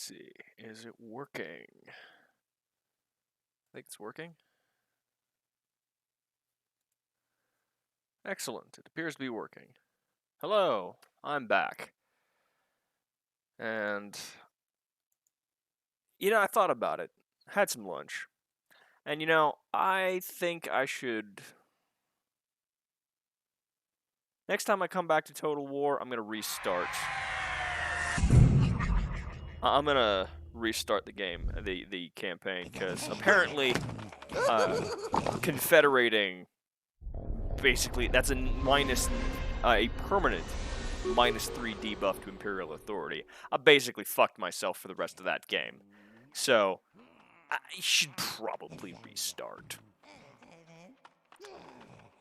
see. Is it working? I think it's working. Excellent. It appears to be working. Hello, I'm back. And, I thought about it. Had some lunch. And, I think I should... Next time I come back to Total War, I'm going to restart. I'm going to restart the game, the campaign, because apparently confederating, basically, that's a permanent -3 debuff to Imperial Authority. I basically fucked myself for the rest of that game. So, I should probably restart.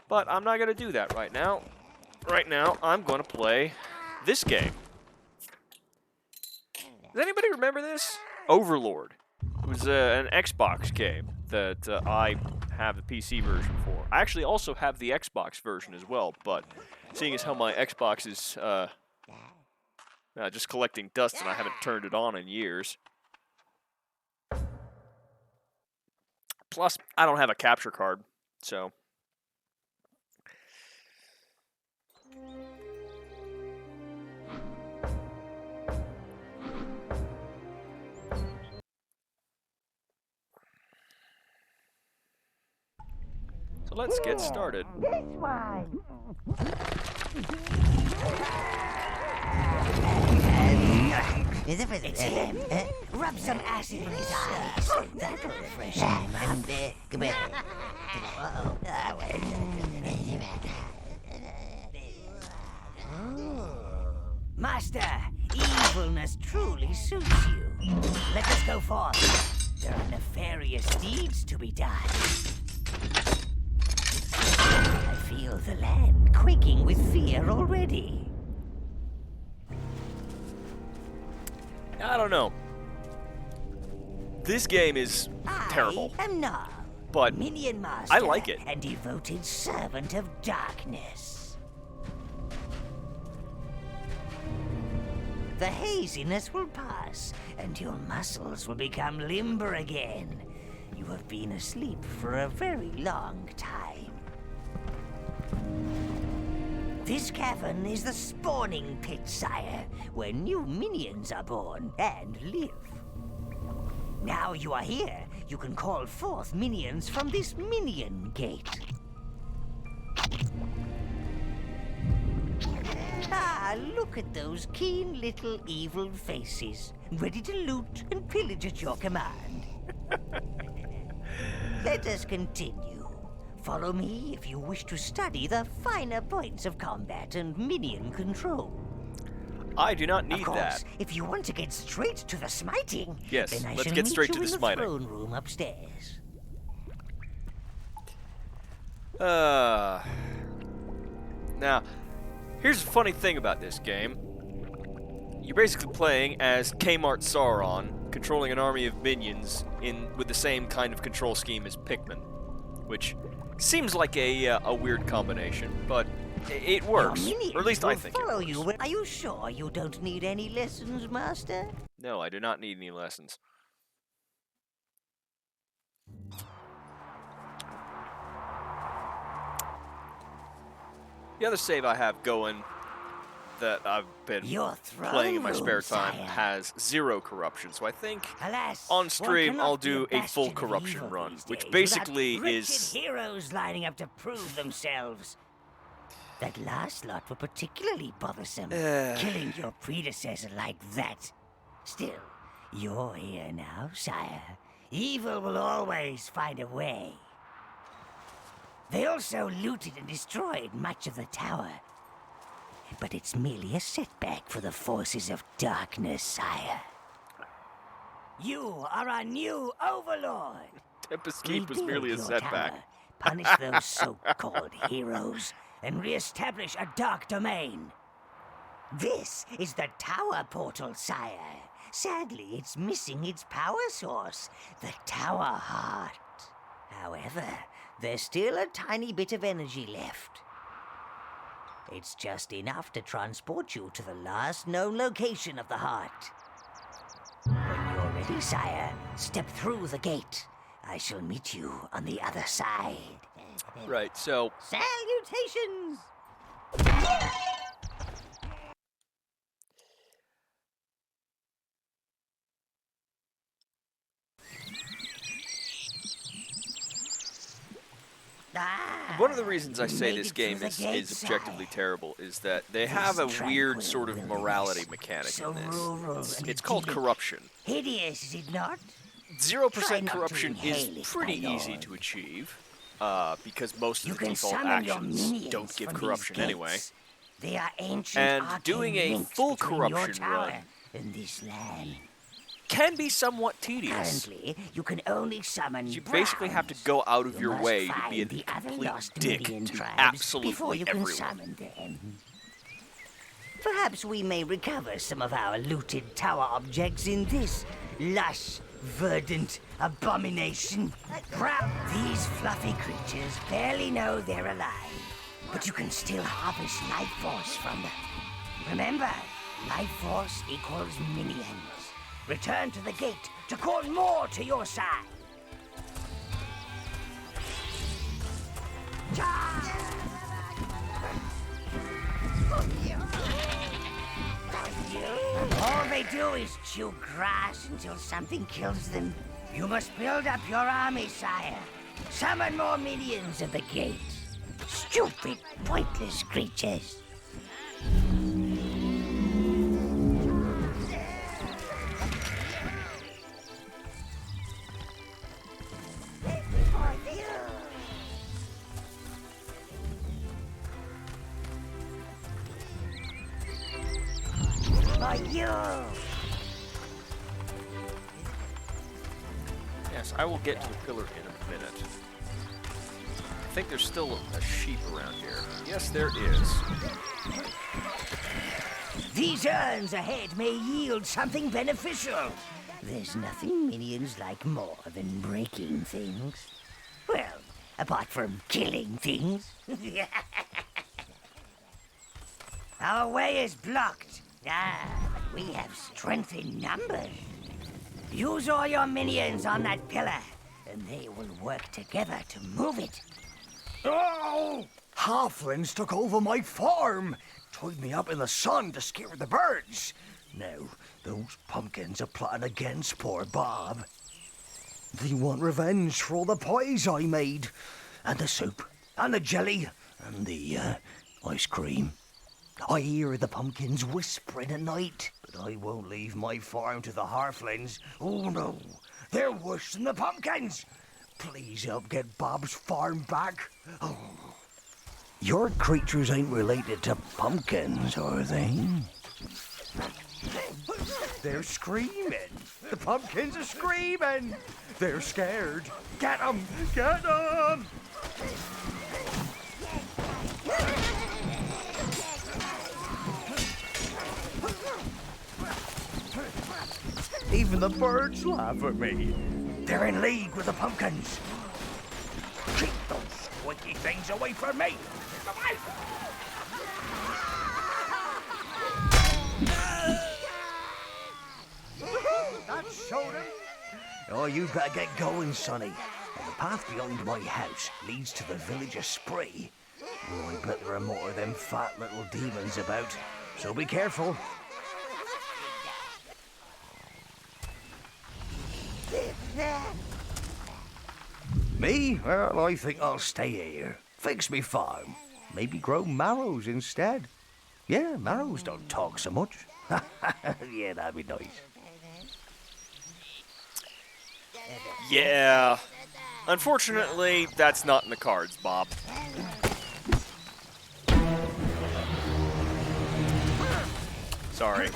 But I'm not going to do that right now. Right now, I'm going to play this game. Does anybody remember this? Overlord. It was an Xbox game that I have the PC version for. I actually also have the Xbox version as well, but seeing as how my Xbox is just collecting dust and I haven't turned it on in years. Plus, I don't have a capture card, so... So let's get started. This one. It's him. Rub some acid in his eyes. That'll refresh him. Come here. Master, evilness truly suits you. Let us go forth. There are nefarious deeds to be done. I feel the land quaking with fear already. I don't know. This game is terrible. I am Null, but Minion Master, I like it. And devoted servant of darkness. The haziness will pass, and your muscles will become limber again. You have been asleep for a very long time. This cavern is the spawning pit, sire, where new minions are born and live. Now you are here, you can call forth minions from this minion gate. Ah, look at those keen little evil faces, ready to loot and pillage at your command. Let us continue. Follow me if you wish to study the finer points of combat and minion control. I do not need of course, that. If you want to get straight to the smiting, yes, then I let's shall get meet straight you to the in smiting. The throne room upstairs. Now, here's a funny thing about this game. You're basically playing as Kmart Sauron, controlling an army of minions with the same kind of control scheme as Pikmin, which seems like a weird combination, but it works. Or at least I think it works. You. Are you sure you don't need any lessons, Master? No, I do not need any lessons. The other save I have going that I've been playing in my spare time has 0 corruption, so I think on stream I'll do a full corruption run, which basically is heroes lining up to prove themselves. That last lot were particularly bothersome, killing your predecessor like that. Still, you're here now, sire. Evil will always find a way. They also looted and destroyed much of the tower. But it's merely a setback for the forces of darkness, sire. You are our new Overlord. Tempest Keep was merely a setback. Tower, punish those so-called heroes, and re-establish a dark domain. This is the tower portal, sire. Sadly, it's missing its power source, the tower heart. However, there's still a tiny bit of energy left. It's just enough to transport you to the last known location of the heart. When Quietly, sire. Step through the gate. I shall meet you on the other side. Right, so... Salutations! One of the reasons I say this game is objectively terrible is that they have a weird sort of morality mechanic in this. It's called corruption. Hideous, is it not? 0% corruption is pretty easy to achieve, because most of the default actions don't give corruption anyway. They are ancient And doing a full corruption run in this land. can be somewhat tedious. Currently, you can only summon You basically have to go out of your way to be a complete dick to absolutely everyone. Perhaps we may recover some of our looted tower objects in this lush, verdant abomination. These fluffy creatures barely know they're alive, but you can still harvest life force from them. Remember, life force equals minions. Return to the gate to call more to your side. All they do is chew grass until something kills them. You must build up your army, sire. Summon more minions at the gate. Stupid, pointless creatures. Yes, I will get to the pillar in a minute. I think there's still a sheep around here. Yes, there is. These urns ahead may yield something beneficial. There's nothing minions like more than breaking things. Well, apart from killing things. Our way is blocked. But we have strength in numbers. Use all your minions on that pillar, and they will work together to move it. Oh! Halflings took over my farm, tied me up in the sun to scare the birds. Now, those pumpkins are plotting against poor Bob. They want revenge for all the pies I made, and the soup, and the jelly, and the ice cream. I hear the pumpkins whispering at night, but I won't leave my farm to the halflings. Oh no, they're worse than the pumpkins. Please help get Bob's farm back. Oh. Your creatures ain't related to pumpkins, are they? They're screaming. The pumpkins are screaming. They're scared. Get them! Get them! Even the birds laugh at me. They're in league with the pumpkins. Keep those squeaky things away from me. That showed him. Oh, you better get going, Sonny. The path behind my house leads to the village of Spree. Oh, I bet there are more of them fat little demons about, so be careful. Me? Well, I think I'll stay here. Fix me farm. Maybe grow marrows instead. Yeah, marrows don't talk so much. Yeah, that'd be nice. Yeah. Unfortunately, that's not in the cards, Bob. Sorry.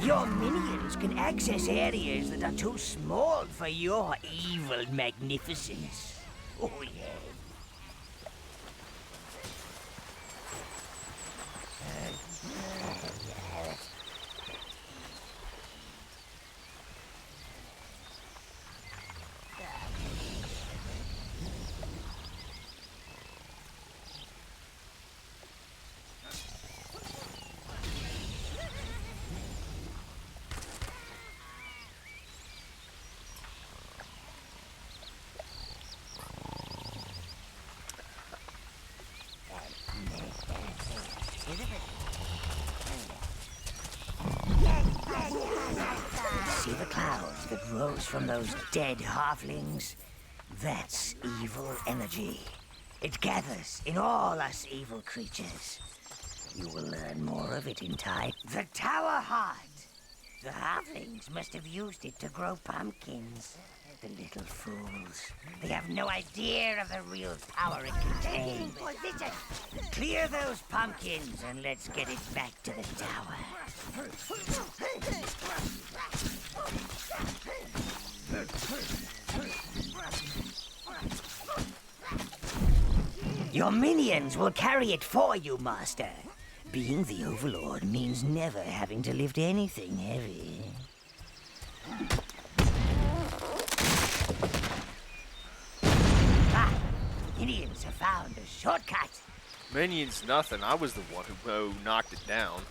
Your minions can access areas that are too small for your evil magnificence. Oh, yeah. comes from those dead halflings, that's evil energy. It gathers in all us evil creatures. You will learn more of it in time. The Tower Heart. The halflings must have used it to grow pumpkins. The little fools. They have no idea of the real power it contains. Clear those pumpkins and let's get it back to the tower. Your minions will carry it for you, Master. Being the Overlord means never having to lift anything heavy. Ah! Minions have found a shortcut. Minions nothing. I was the one who knocked it down.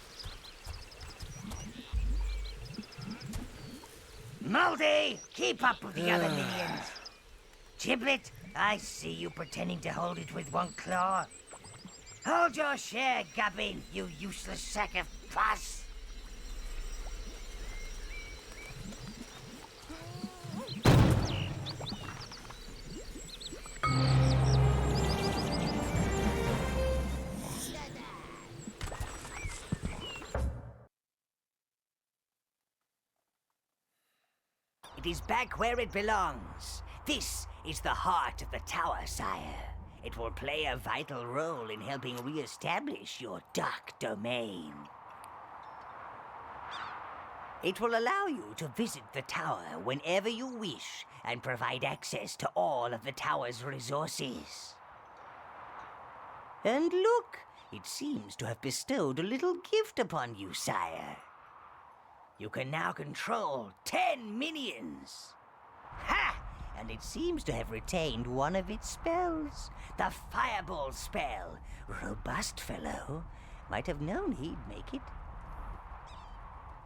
Moldy, keep up with the other minions. Giblet, I see you pretending to hold it with one claw. Hold your share, Gubbin, you useless sack of pus. It is back where it belongs. This is the heart of the tower, sire. It will play a vital role in helping re-establish your dark domain. It will allow you to visit the tower whenever you wish and provide access to all of the tower's resources. And look, it seems to have bestowed a little gift upon you, sire. You can now control 10 minions. Ha! And it seems to have retained one of its spells. The Fireball spell. Robust fellow. Might have known he'd make it.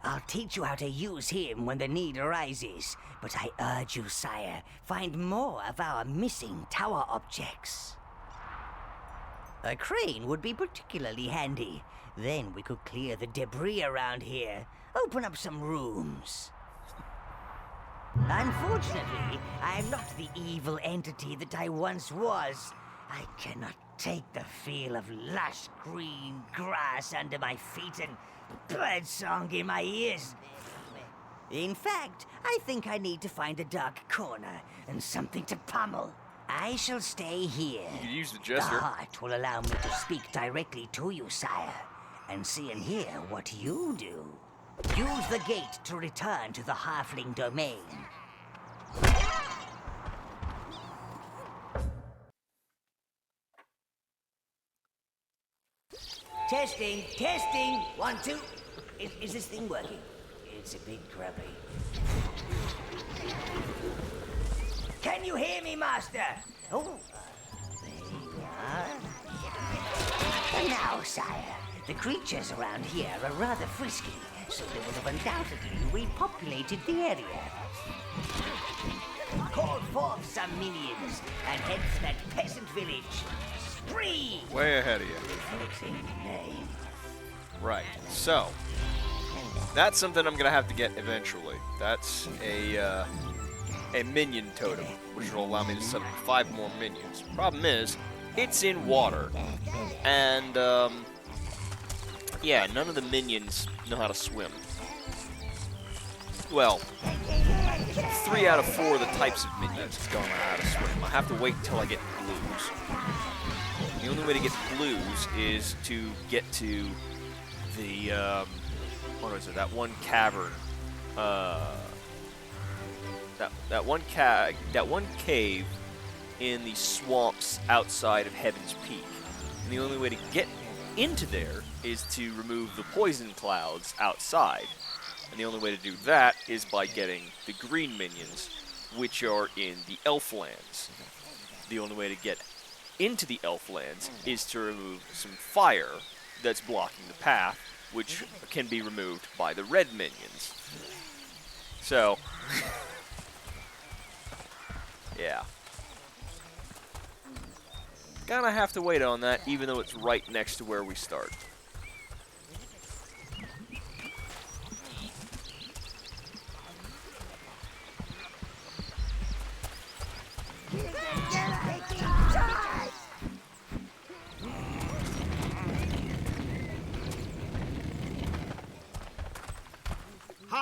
I'll teach you how to use him when the need arises. But I urge you, sire, find more of our missing tower objects. A crane would be particularly handy. Then we could clear the debris around here. Open up some rooms. Unfortunately, I am not the evil entity that I once was. I cannot take the feel of lush green grass under my feet and birdsong in my ears. In fact, I think I need to find a dark corner and something to pummel. I shall stay here. You could use the The jester. heart will allow me to speak directly to you, sire, and see and hear what you do. Use the gate to return to the halfling domain. Testing, testing. 1, 2. Is this thing working? It's a bit grubby. Can you hear me, Master? Oh, there you are. And now, sire, the creatures around here are rather frisky, so they would have undoubtedly repopulated the area. Call forth some minions and head for that peasant village. Spree! Way ahead of you. Reflecting name. Right. So, that's something I'm going to have to get eventually. That's a minion totem, which will allow me to set up 5 more minions. Problem is, it's in water. And, yeah, none of the minions know how to swim. Well, 3 out of 4 of the types of minions don't know how to swim. I have to wait until I get blues. The only way to get blues is to get to the, what was it, that one cavern, that one cave in the swamps outside of Heaven's Peak. And the only way to get into there is to remove the poison clouds outside. And the only way to do that is by getting the green minions, which are in the Elflands. The only way to get into the Elflands is to remove some fire that's blocking the path, which can be removed by the red minions. So, yeah. Gonna have to wait on that, even though it's right next to where we start.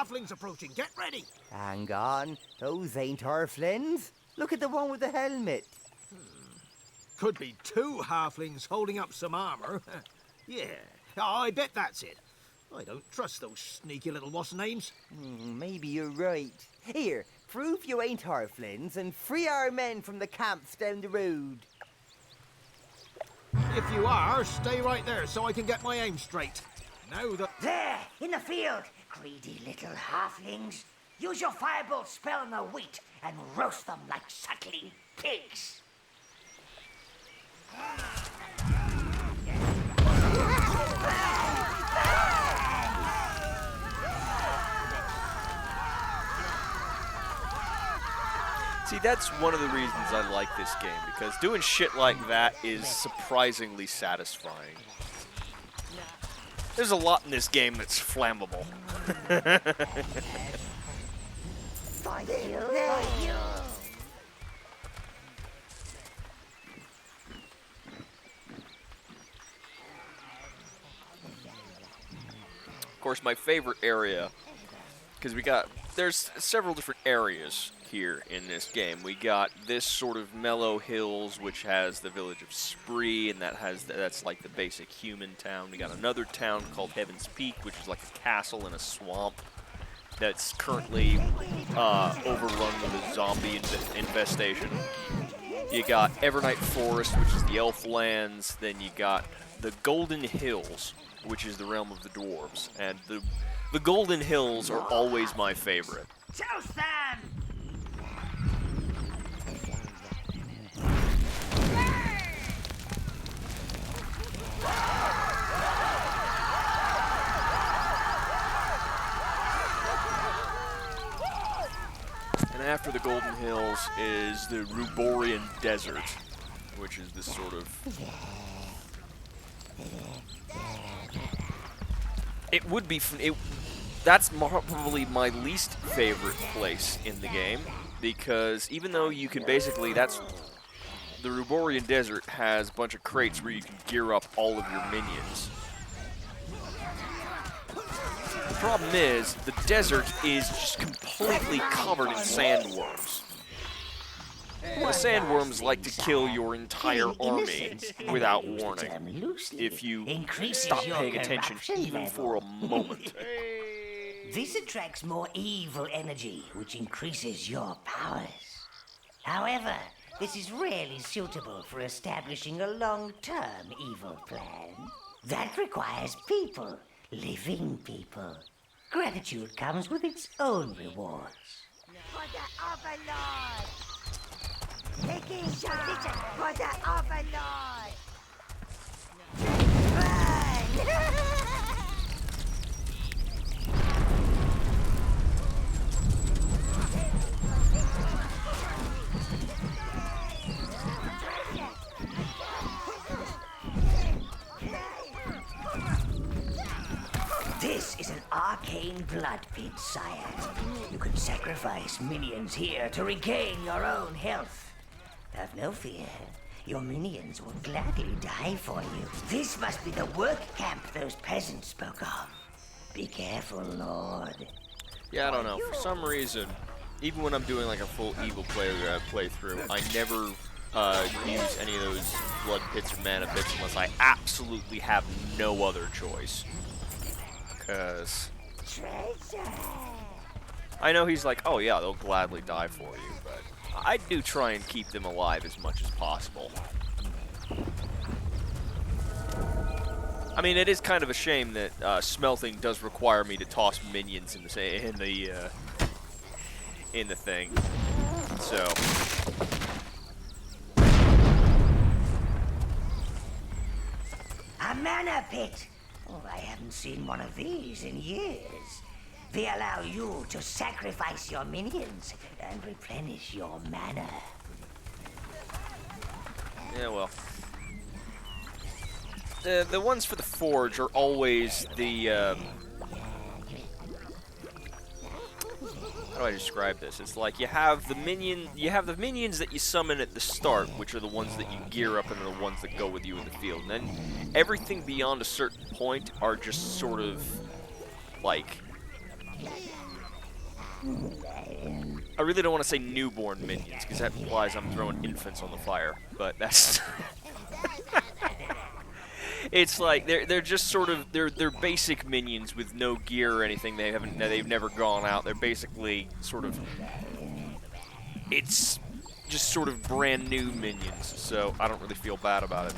halflings approaching. Get ready. Hang on, those ain't our friends. Look at the one with the helmet. Could be 2 halflings holding up some armor. Yeah, I bet that's it. I don't trust those sneaky little what's-names. Maybe you're right. Here, prove you ain't halflings and free our men from the camps down the road. If you are, stay right there so I can get my aim straight. Now the... There, in the field, greedy little halflings. Use your firebolt spell on the wheat and roast them like suckling pigs. See, that's one of the reasons I like this game, because doing shit like that is surprisingly satisfying. There's a lot in this game that's flammable. Thank you. Of course, my favorite area, because there's several different areas here in this game. We got this sort of mellow hills, which has the village of Spree, and that's like the basic human town. We got another town called Heaven's Peak, which is like a castle in a swamp that's currently overrun with a zombie infestation. You got Evernight Forest, which is the elf lands. Then you got the Golden Hills, which is the realm of the dwarves. And the Golden Hills are always my favorite. Toast them! And after the Golden Hills is the Ruborian Desert, which is this sort of... It would be... That's probably my least favorite place in the game, because even though you can basically... The Ruborian Desert has a bunch of crates where you can gear up all of your minions. The problem is, the desert is just completely covered in sandworms. The sandworms like to kill your entire army without warning, if you stop paying attention even for a moment. This attracts more evil energy, which increases your powers. However, this is rarely suitable for establishing a long-term evil plan. That requires people, living people. Gratitude comes with its own rewards. For the Overlord! Taking shots for the Overlord! Run! This is an arcane blood pit, sire. You can sacrifice minions here to regain your own health. Have no fear. Your minions will gladly die for you. This must be the work camp those peasants spoke of. Be careful, Lord. Yeah, I don't know. For some reason, even when I'm doing like a full evil playthrough, I never use any of those blood pits or mana pits unless I absolutely have no other choice. Because I know he's like, oh yeah, they'll gladly die for you, but I do try and keep them alive as much as possible. I mean, it is kind of a shame that smelting does require me to toss minions in the thing. So a mana pit. Oh, I haven't seen one of these in years. They allow you to sacrifice your minions and replenish your mana. yeah, well, the ones for the forge are always the how do I describe this? It's like you have the minions that you summon at the start, which are the ones that you gear up and are the ones that go with you in the field. And then everything beyond a certain point are just sort of like I really don't want to say newborn minions, because that implies I'm throwing infants on the fire, but that's... It's like, they're just sort of, they're basic minions with no gear or anything. They've never gone out. They're basically sort of... It's just sort of brand new minions, so I don't really feel bad about it.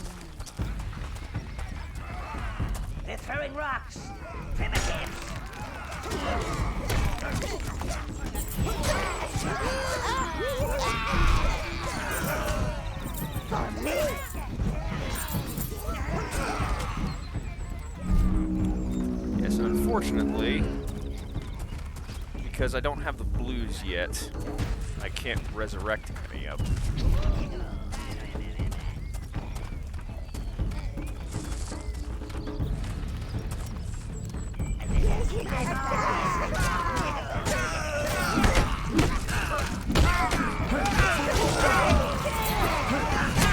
They're throwing rocks. Primitives. Yes, unfortunately, because I don't have the blues yet, I can't resurrect any of them.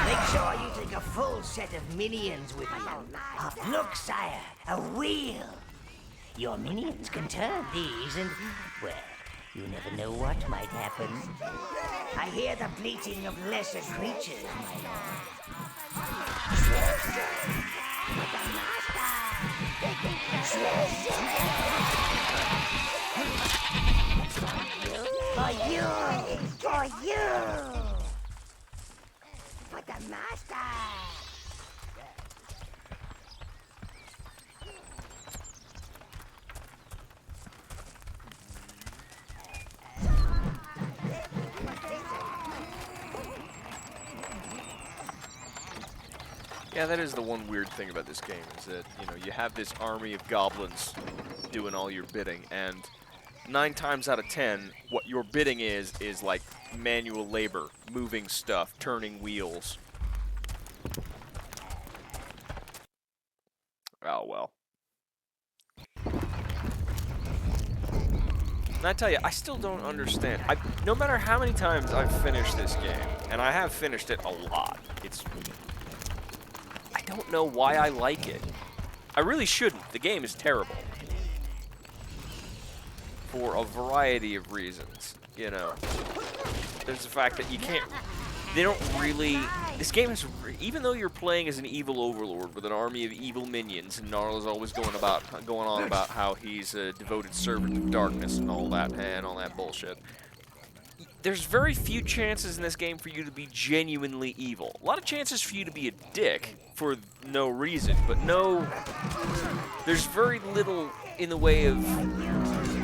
Make sure you take a full set of minions with you. Look, sire, a wheel. Your minions can turn these and, well, you never know what might happen. I hear the bleating of lesser creatures, my lord. For you! For you! For the master! Yeah, that is the one weird thing about this game, is that, you know, you have this army of goblins doing all your bidding, and 9 times out of 10, what your bidding is like manual labor, moving stuff, turning wheels. Oh, well. And I tell you, I still don't understand. No matter how many times I've finished this game, and I have finished it a lot, I don't know why I like it. I really shouldn't. The game is terrible. For a variety of reasons, you know. There's the fact that you can't... They don't really... This game is... Even though you're playing as an evil overlord with an army of evil minions, and Gnarl's always going on about how he's a devoted servant of darkness and all that bullshit. There's very few chances in this game for you to be genuinely evil. A lot of chances for you to be a dick for no reason, but no... There's very little in the way of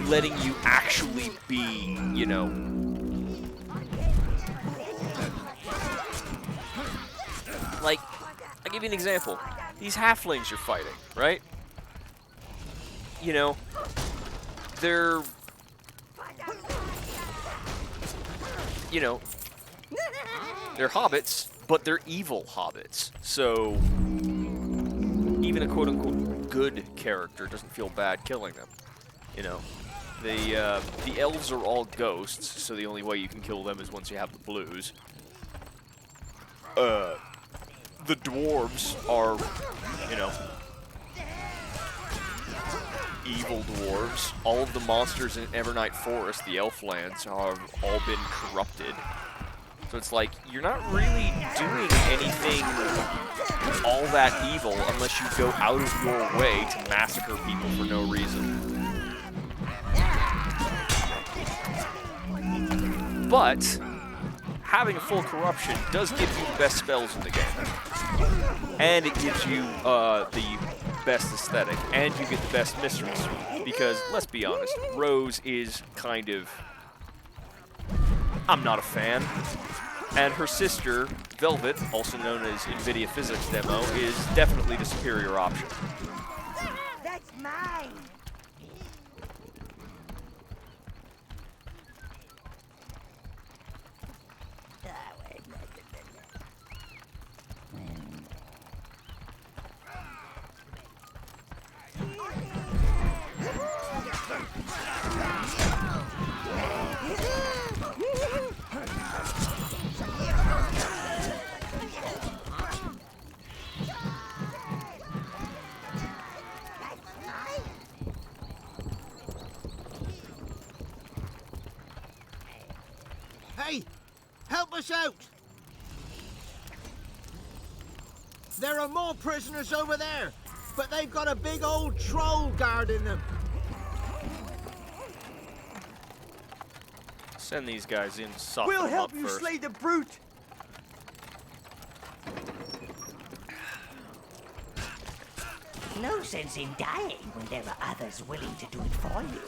letting you actually be, you know... Like, I'll give you an example. These halflings you're fighting, right? You know, they're... You know, they're hobbits, but they're evil hobbits. So, even a quote-unquote good character doesn't feel bad killing them. You know, the elves are all ghosts, so the only way you can kill them is once you have the blues. The dwarves are, you know, evil dwarves. All of the monsters in Evernight Forest, the Elflands, have all been corrupted. So it's like, you're not really doing anything all that evil unless you go out of your way to massacre people for no reason. But having a full corruption does give you the best spells in the game. And it gives you the best aesthetic, and you get the best mistress. Because, let's be honest, Rose is kind of... I'm not a fan. And her sister, Velvet, also known as NVIDIA Physics Demo, is definitely the superior option. That's mine! Help us out! There are more prisoners over there, but they've got a big old troll guarding them. Send these guys in, soften We'll them help up you first. slay the brute. No sense in dying when there are others willing to do it for you.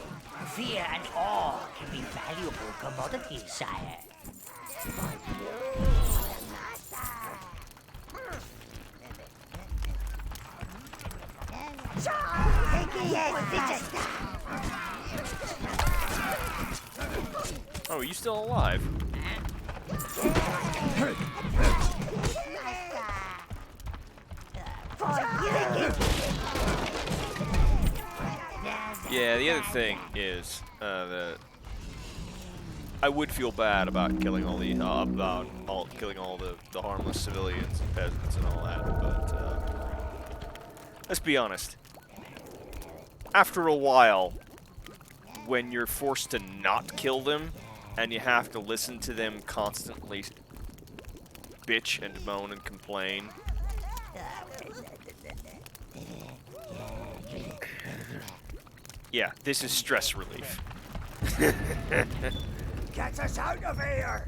Fear and awe can be valuable commodities, sire. Oh, are you still alive? Yeah, the other thing is that I would feel bad about killing all the killing all the harmless civilians and peasants and all that, but let's be honest. After a while, when you're forced to not kill them and you have to listen to them constantly bitch and moan and complain. Yeah, this is stress relief. Get us out of here!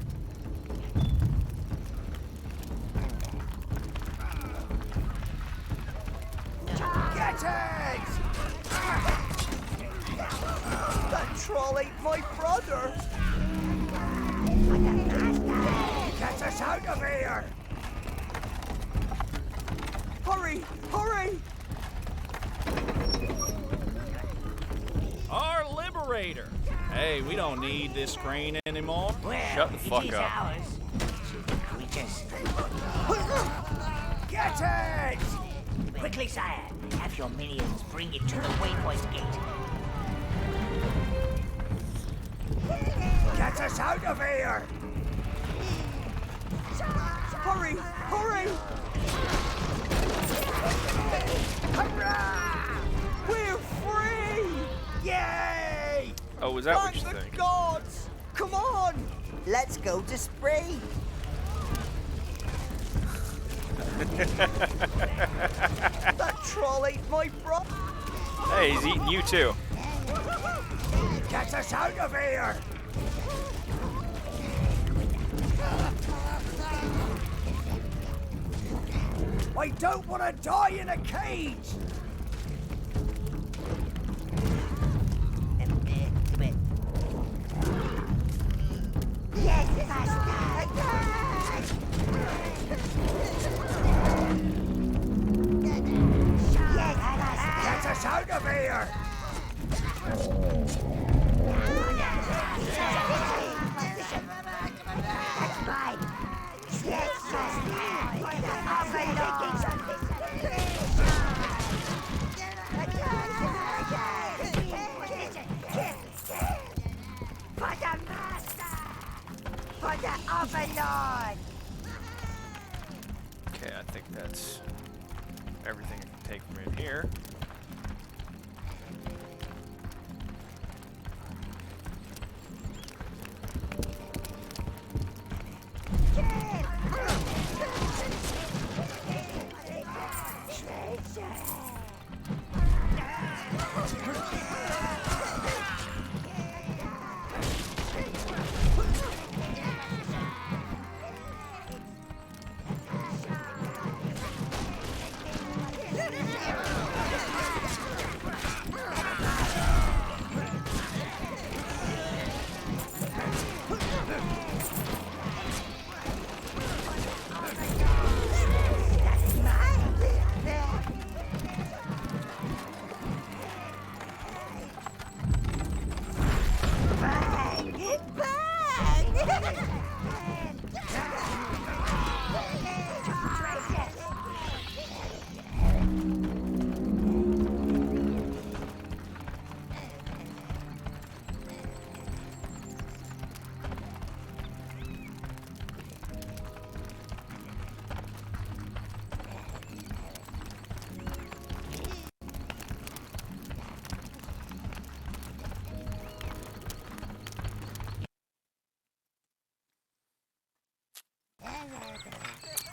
Get it! That troll ate my brother. Get us out of here! Hurry, hurry! Our liberator! Hey, we don't need this crane anymore. Well, Shut the fuck it is up. ours. Silly creatures. Get it! Quickly, sire. Have your minions bring it to the waypoint gate. Get us out of here! Hurry, hurry! Hurrah! We're free! Yay! Oh, was that what Thank you the think? gods! Come on! Let's go to Spree. That troll ate my brother. Hey, he's eating you too. Get us out of here! I don't want to die in a cage! Yes, bastard! Yes, bastard! Get us out of here! That's mine! Yes, bastard! For the master! For the Overlord! Okay, I think that's everything I can take from in here.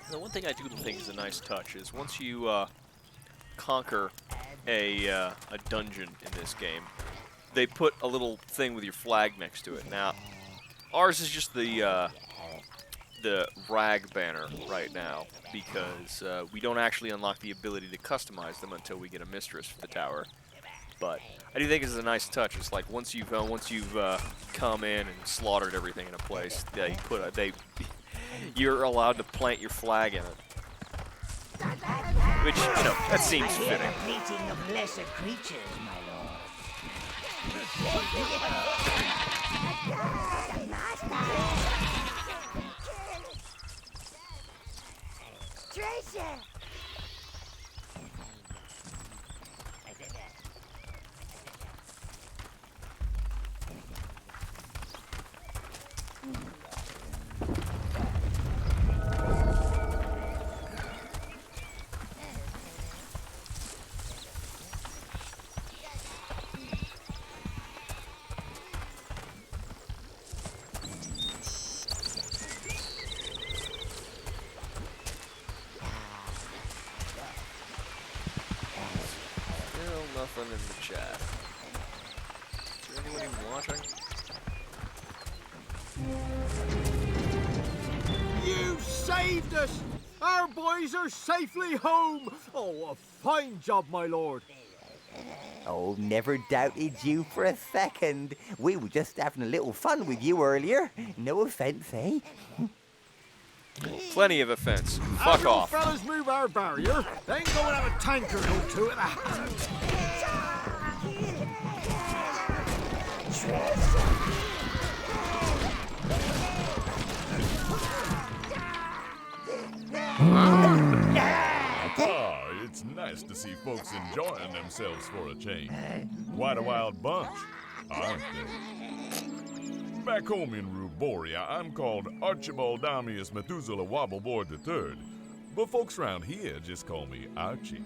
The one thing I do think is a nice touch is once you conquer a dungeon in this game, they put a little thing with your flag next to it. Now, ours is just the rag banner right now because we don't actually unlock the ability to customize them until we get a mistress for the tower. But I do think it's a nice touch. It's like once you've come in and slaughtered everything in a place, you're allowed to plant your flag in it. Which, you know, that seems I hear fitting. the bleating of lesser creatures, my lord. Treasure! Still nothing in the chat. Is there anyone even watching? You saved us! Our boys are safely home! Oh, a fine job, my lord. Oh, never doubted you for a second. We were just having a little fun with you earlier. No offense, eh? Plenty of offense. As Fuck you off. fellas move our barrier, then go and have a tanker or two at the hand. Ah, it's nice to see folks enjoying themselves for a change. Quite a wild bunch, aren't they? Back home in Ruboria, I'm called Archibald Damius Methuselah Wobbleboard III, but folks around here just call me Archie.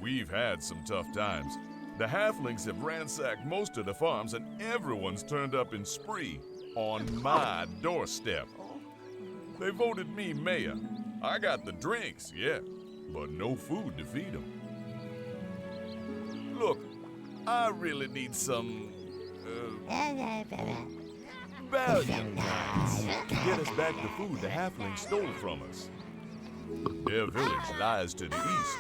We've had some tough times. The halflings have ransacked most of the farms, and everyone's turned up in spree on my doorstep. They voted me mayor. I got the drinks, yeah, but no food to feed them. Look, I really need some, valiant times to get us back the food the halflings stole from us. Their village lies to the east.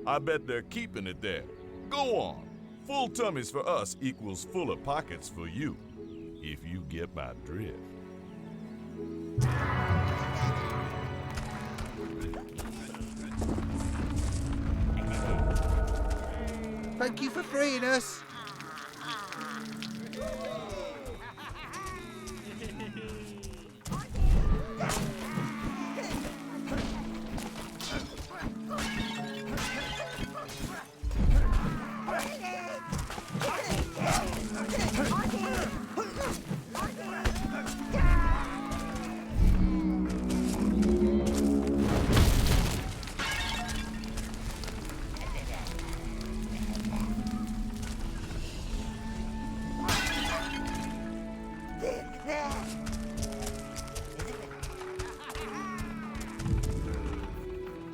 I bet they're keeping it there. Go on. Full tummies for us equals fuller pockets for you, if you get my drift. Thank you for freeing us.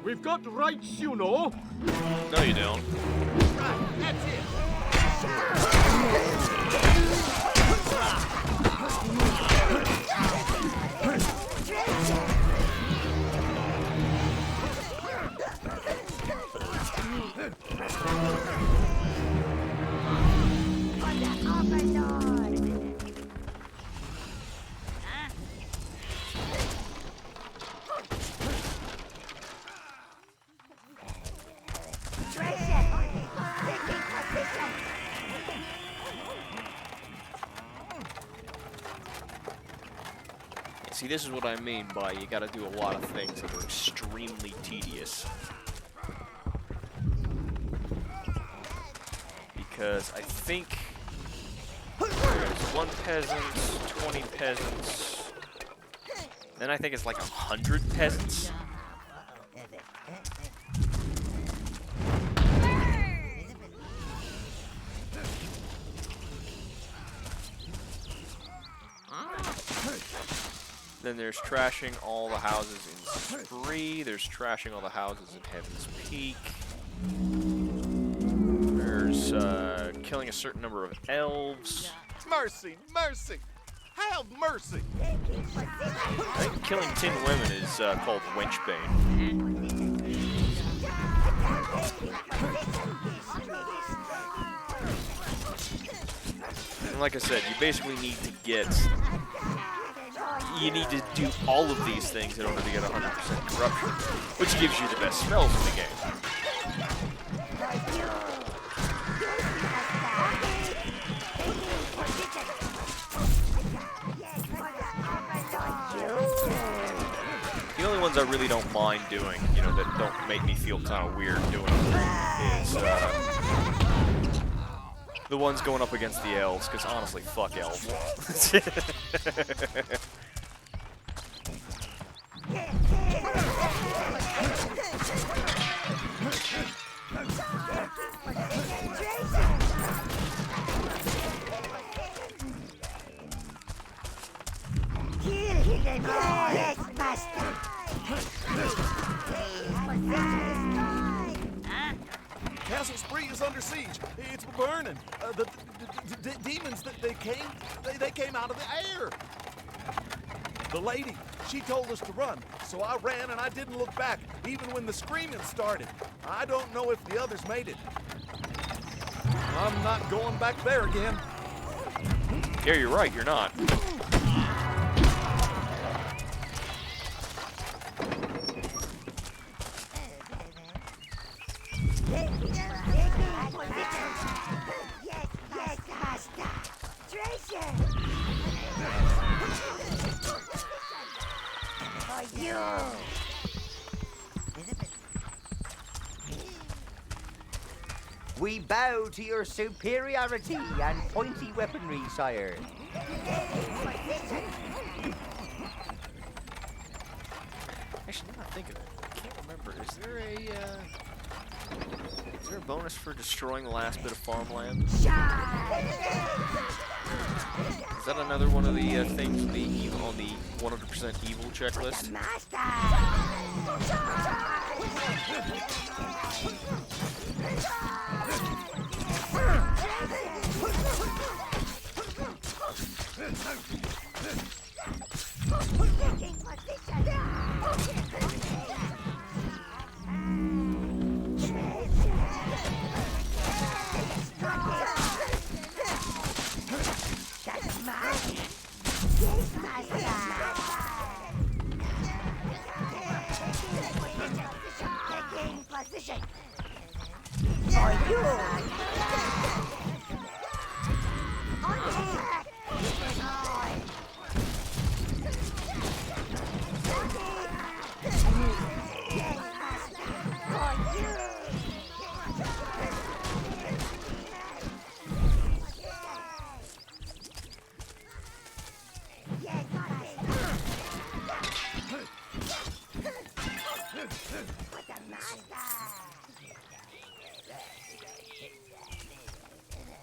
We've got rights, you know. No, you don't. Right, that's it. Overlord! Treasure! Taking position! See, this is what I mean by you gotta do a lot of things that are extremely tedious. Because I think there's 1 peasant, 20 peasants, then I think it's like 100 peasants. Then there's trashing all the houses in Spree. There's trashing all the houses in Heaven's Peak. There's killing a certain number of elves. Mercy, mercy! Have mercy! I think killing 10 women is called wenchbane. And like I said, you basically need to get... You need to do all of these things in order to get 100% corruption, which gives you the best spells in the game. The only ones I really don't mind doing, you know, that don't make me feel kind of weird doing is the ones going up against the elves, because honestly, fuck elves. Yes, master. Castle Spree is under siege. It's burning. The demons, they came out of the air. The lady, she told us to run, so I ran and I didn't look back, even when the screaming started. I don't know if the others made it. I'm not going back there again. Yeah, you're right, you're not. We bow to your superiority and pointy weaponry, sire. Actually, now I think of it, I can't remember. Is there a bonus for destroying the last bit of farmland? Is that another one of the things on the 100% evil checklist?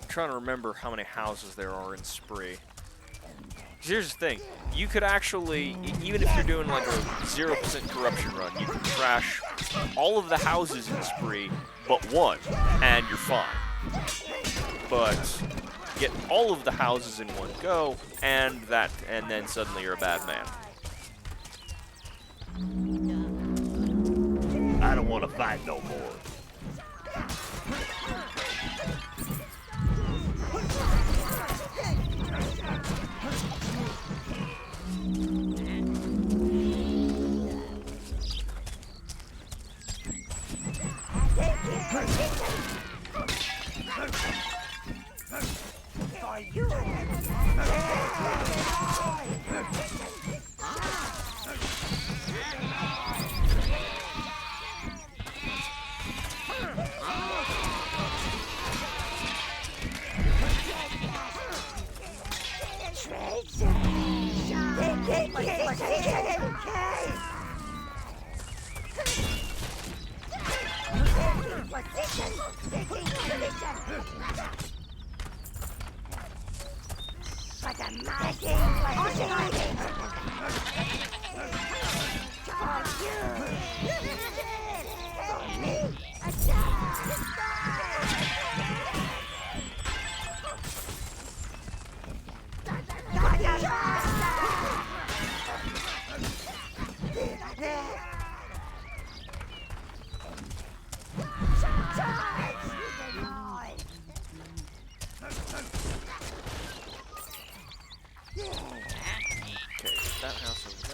Trying to remember how many houses there are in Spree. Here's the thing, you could actually, even if you're doing like a 0% corruption run, you can trash all of the houses in Spree but one, and you're fine. But get all of the houses in one go, and then suddenly you're a bad man. I don't want to fight no more. But the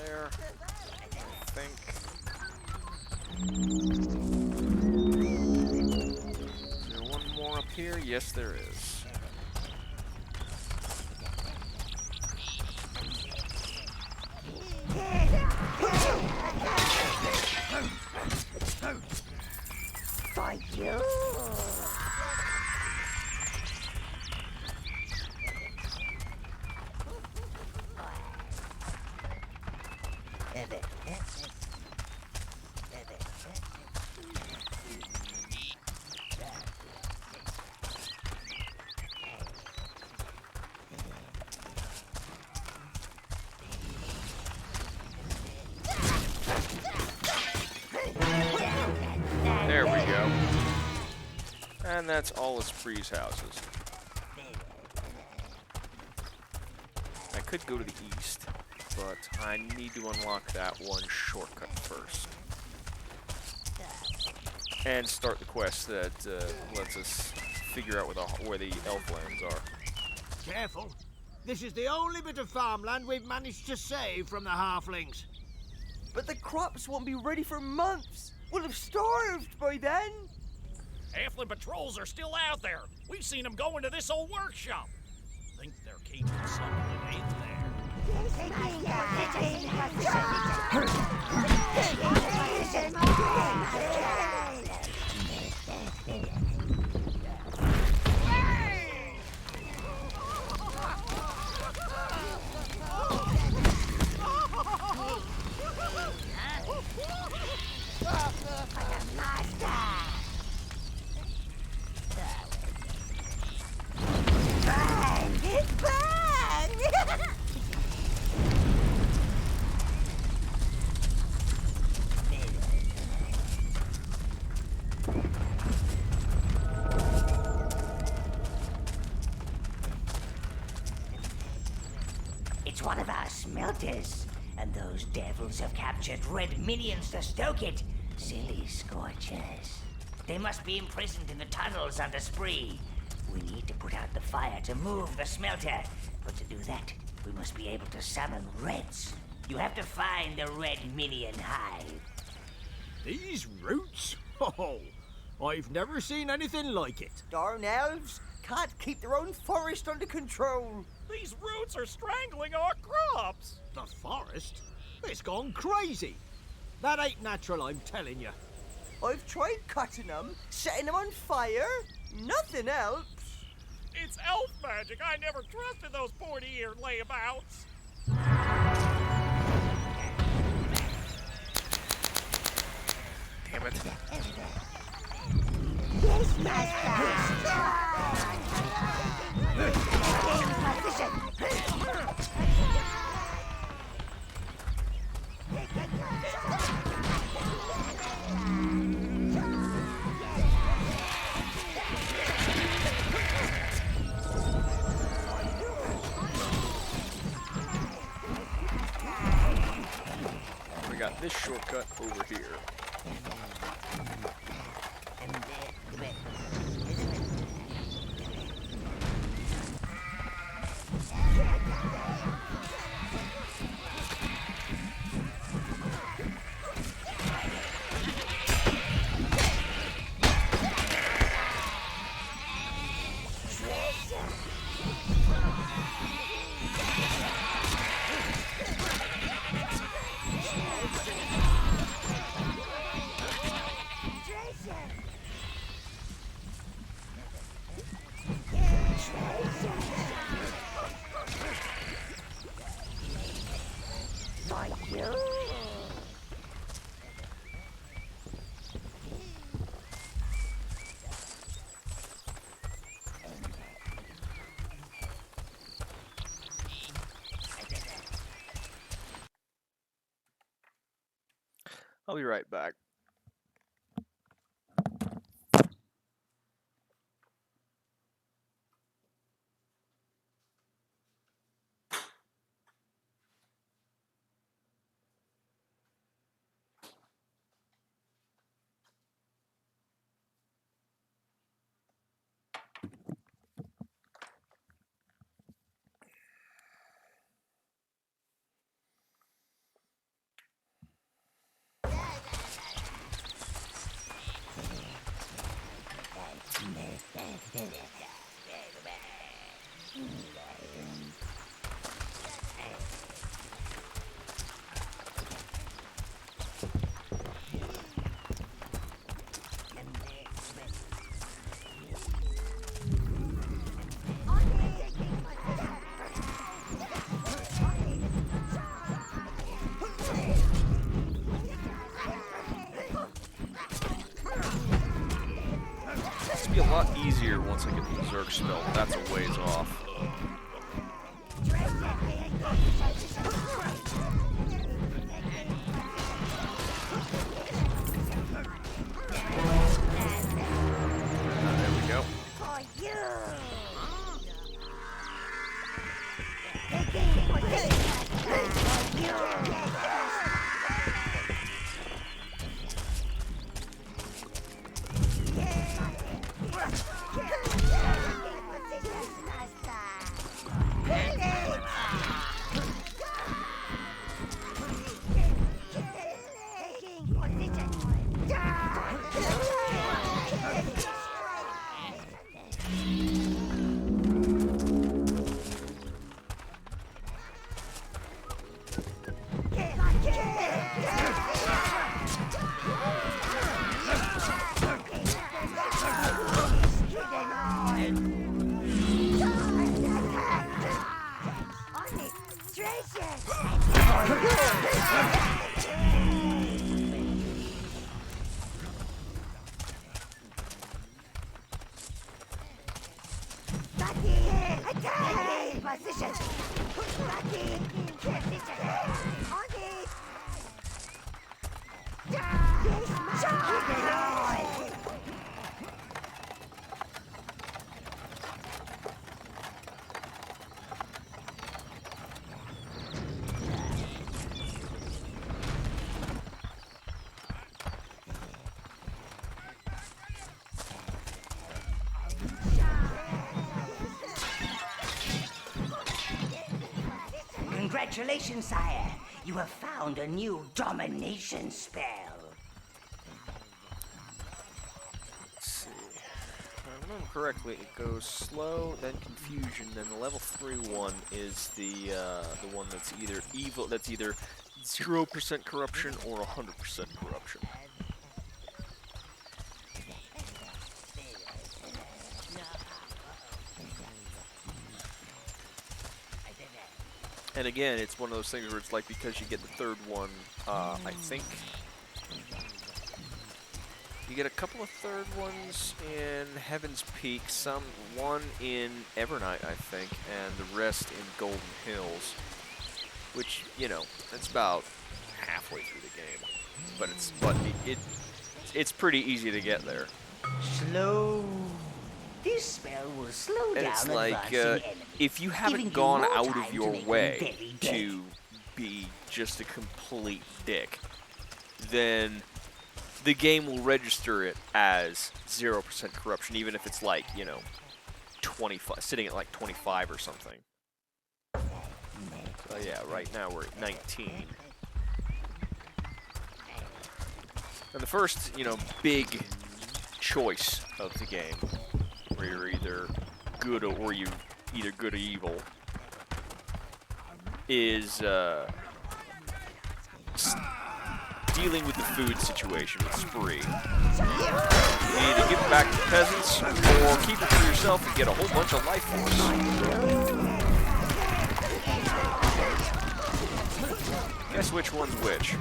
there. I think. Is there one more up here? Yes, there is. For you. There we go. And that's all of Spree's houses. I could go to the east, but I need to unlock that one shortcut first. And start the quest that lets us figure out where the Elflands are. Careful. This is the only bit of farmland we've managed to save from the halflings. But the crops won't be ready for months. We'll have starved by then. Halfling patrols are still out there. We've seen them go into this old workshop. Think they're keeping something in there. It's one of our smelters, and those devils have captured red minions to stoke it. Silly scorchers. They must be imprisoned in the tunnels under Spree. We need to put out the fire to move the smelter, but to do that, we must be able to summon reds. You have to find the red minion hive. These roots? Oh, I've never seen anything like it. Darn elves can't keep their own forest under control. These roots are strangling our crops. The forest? It's gone crazy. That ain't natural, I'm telling you. I've tried cutting them, setting them on fire. Nothing helps. It's elf magic. I never trusted those pointy-eared layabouts. Damn it. Yes, master. We got this shortcut over here. I'll be right back. easier once I get the Berserk spell. That's a ways off. There we go. For you. Congratulations, sire. You have found a new domination spell. Let's see. If I remember correctly, it goes slow, then confusion, then the level 3 one is the one that's either evil, that's either 0% corruption or 100% corruption. And again, it's one of those things where it's like, because you get the third one, I think you get a couple of third ones in Heaven's Peak, one in Evernight, I think, and the rest in Golden Hills, which, you know, that's about halfway through the game, but it's pretty easy to get there. Slow. This spell will slow And down it's like, advancing enemies, if you giving haven't you gone more out time of to your make them way very dead. to be just a complete dick, then the game will register it as 0% corruption, even if it's like, you know, 25, sitting at like 25 or something. So yeah, right now we're at 19. And the first, you know, big choice of the game, where you're either good or either good or evil, is dealing with the food situation with Spree. You either give it back to the peasants, or keep it for yourself and get a whole bunch of life force. Guess which one's which?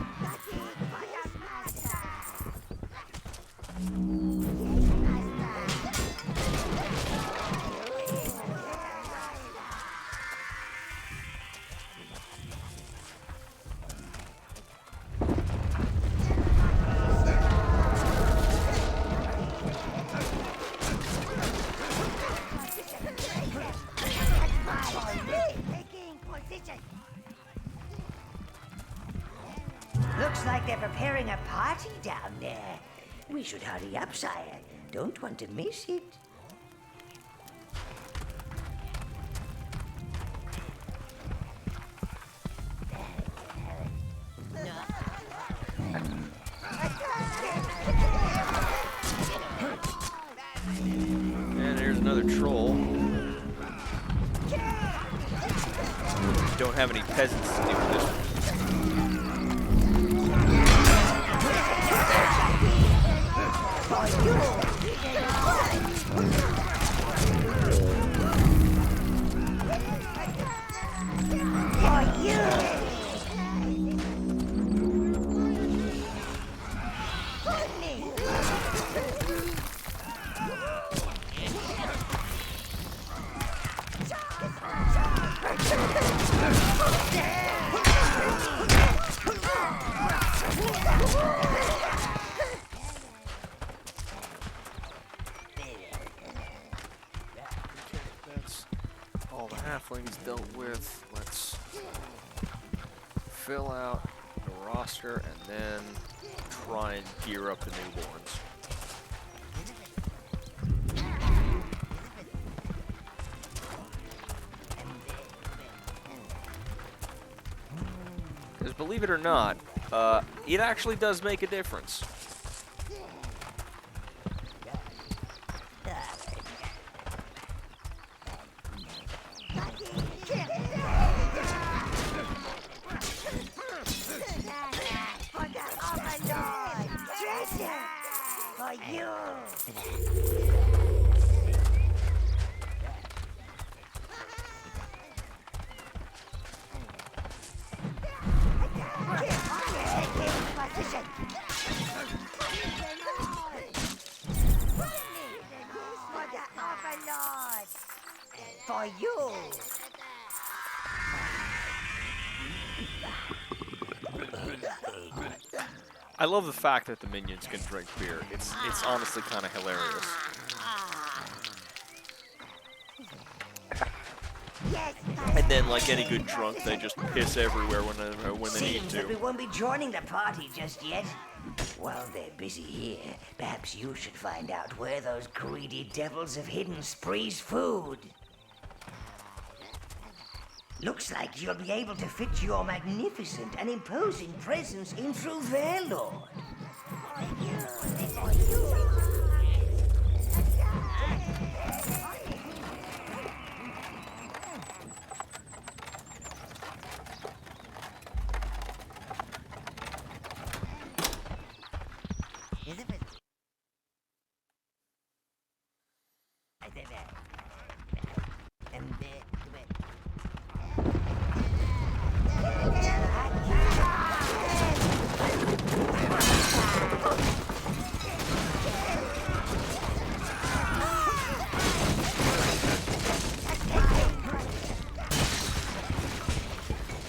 Looks like they're preparing a party down there. We should hurry up, sire. Don't want to miss it. And there's another troll. Don't have any peasants to deal with this one. out the roster, and then try and gear up the newborns. Because believe it or not, it actually does make a difference. For you! I love the fact that the minions can drink beer. It's honestly kind of hilarious. And then, like any good drunk, they just piss everywhere when they need Seems to. that we won't be joining the party just yet. While they're busy here, perhaps you should find out where those greedy devils have hidden Spree's food. Looks like you'll be able to fit your magnificent and imposing presence in through there, Lord.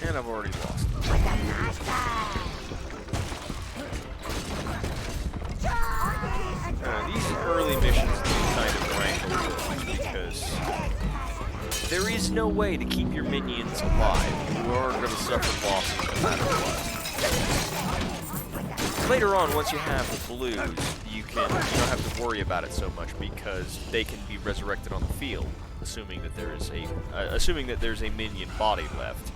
And I've already lost. These early missions kind of rank a little because there is no way to keep your minions alive. You are going to suffer losses no matter what. Later on, once you have the blues, you don't have to worry about it so much because they can be resurrected on the field, assuming that there's a minion body left.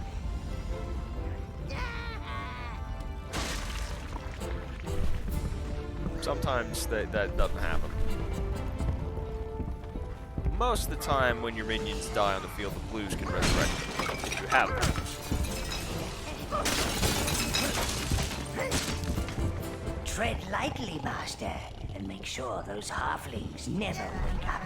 Sometimes that doesn't happen. Most of the time, when your minions die on the field, the blues can resurrect them, if you have them. Tread lightly, Master, and make sure those halflings never wake up.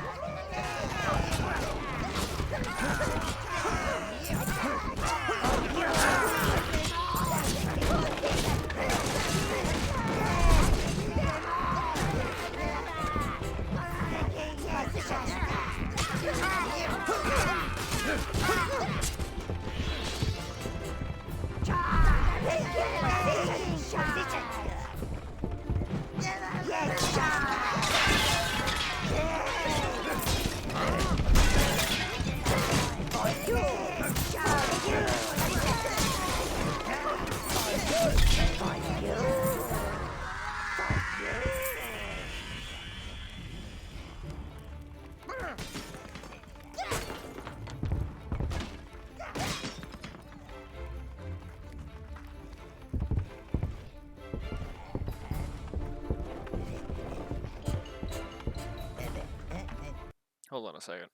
Hold on a second.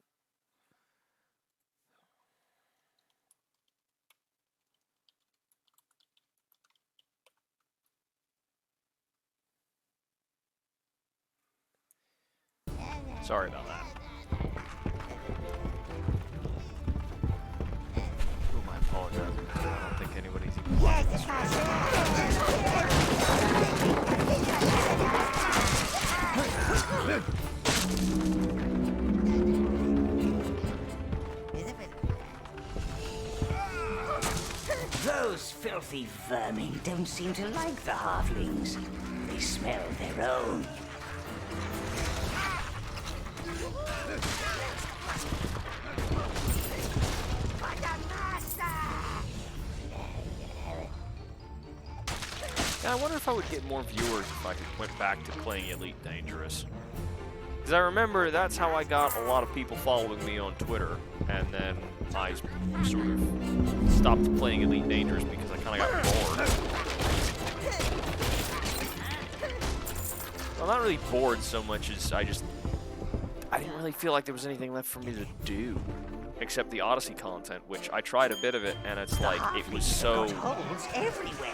Sorry about that. Oh, I apologize. I don't think anybody's even watching this Those filthy vermin don't seem to like the halflings. They smell their own. Now, I wonder if I would get more viewers if I went back to playing Elite Dangerous. Because I remember that's how I got a lot of people following me on Twitter, and then I sort of stopped playing Elite Dangerous because I kind of got bored. Well, not really bored so much as I didn't really feel like there was anything left for me to do. Except the Odyssey content, which I tried a bit of it, and it's like, it was so... Got holes everywhere.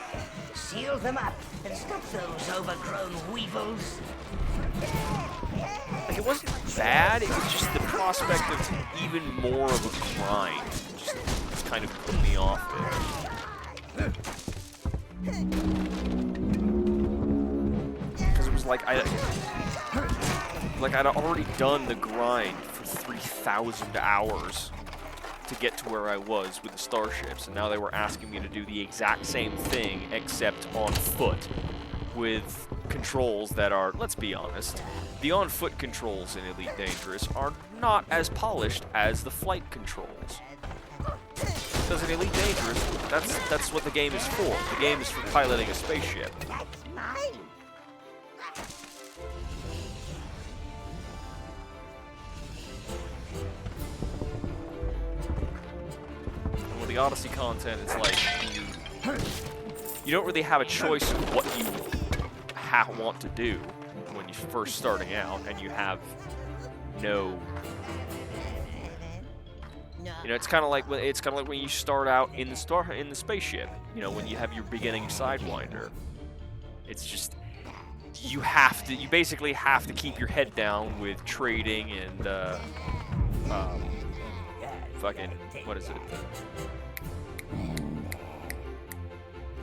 Seal them up and stop those overgrown weevils. Like, it wasn't bad, it was just the prospect of even more of a grind. Just kind of put me off there. Because it was like, I'd already done the grind for 3,000 hours to get to where I was with the starships, and now they were asking me to do the exact same thing, except on foot, with controls that are, let's be honest, the on-foot controls in Elite Dangerous are not as polished as the flight controls. Because in Elite Dangerous, that's what the game is for. The game is for piloting a spaceship. That's mine. And with the Odyssey content, it's like you don't really have a choice of what you want to do when you're first starting out, and you have no. You know, it's kind of like when you start out in the spaceship. You know, when you have your beginning Sidewinder. It's just you basically have to keep your head down with trading and fucking what is it?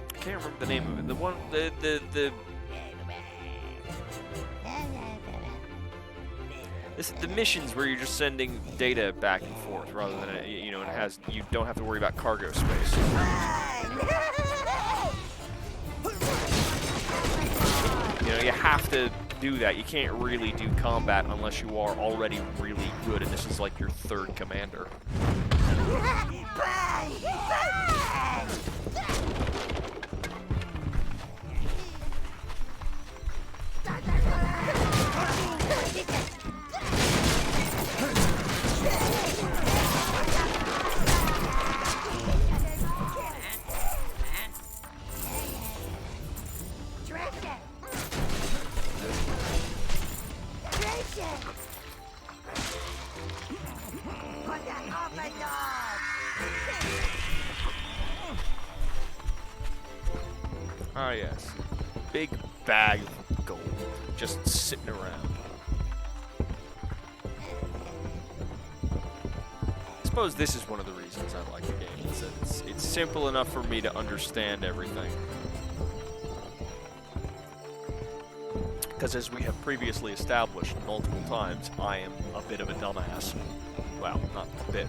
I can't remember the name of it. The missions where you're just sending data back and forth rather than you don't have to worry about cargo space. You know, you have to do that. You can't really do combat unless you are already really good, and this is like your third commander. Ah, yes. Big bag of gold just sitting around. I suppose this is one of the reasons I like the game. Is that it's simple enough for me to understand everything. Because as we have previously established multiple times, I am a bit of a dumbass. Well, not a bit.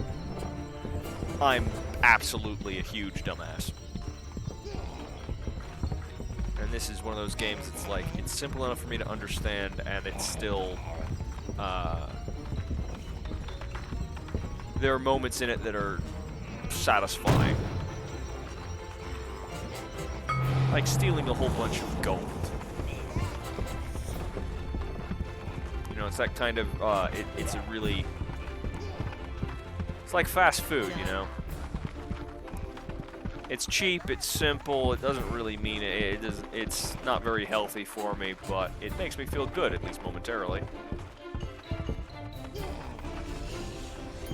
I'm absolutely a huge dumbass. And this is one of those games that's like, it's simple enough for me to understand, and it's still, there are moments in it that are satisfying. Like stealing a whole bunch of gold. You know, it's that kind of, it's a really, it's like fast food, you know? It's cheap, it's simple, it doesn't really mean it's not very healthy for me, but it makes me feel good, at least momentarily.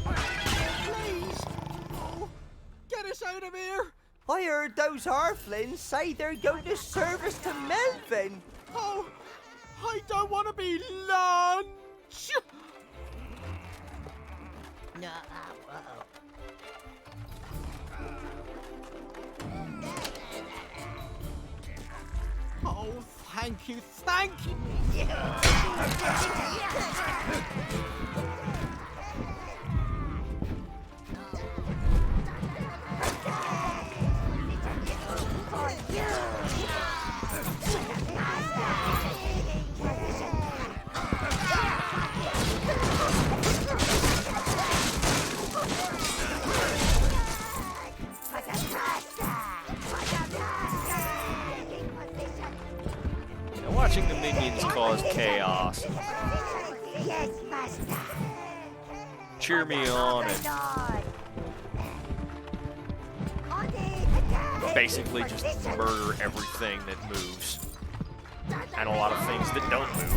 Please! Oh, get us out of here! I heard those Halflings say they're going to service to Melvin. Oh, I don't want to be lunch! No, Oh, thank you, thank you! Watching the minions cause chaos, Yes, master. cheer me on, and basically just murder everything that moves. And a lot of things that don't move.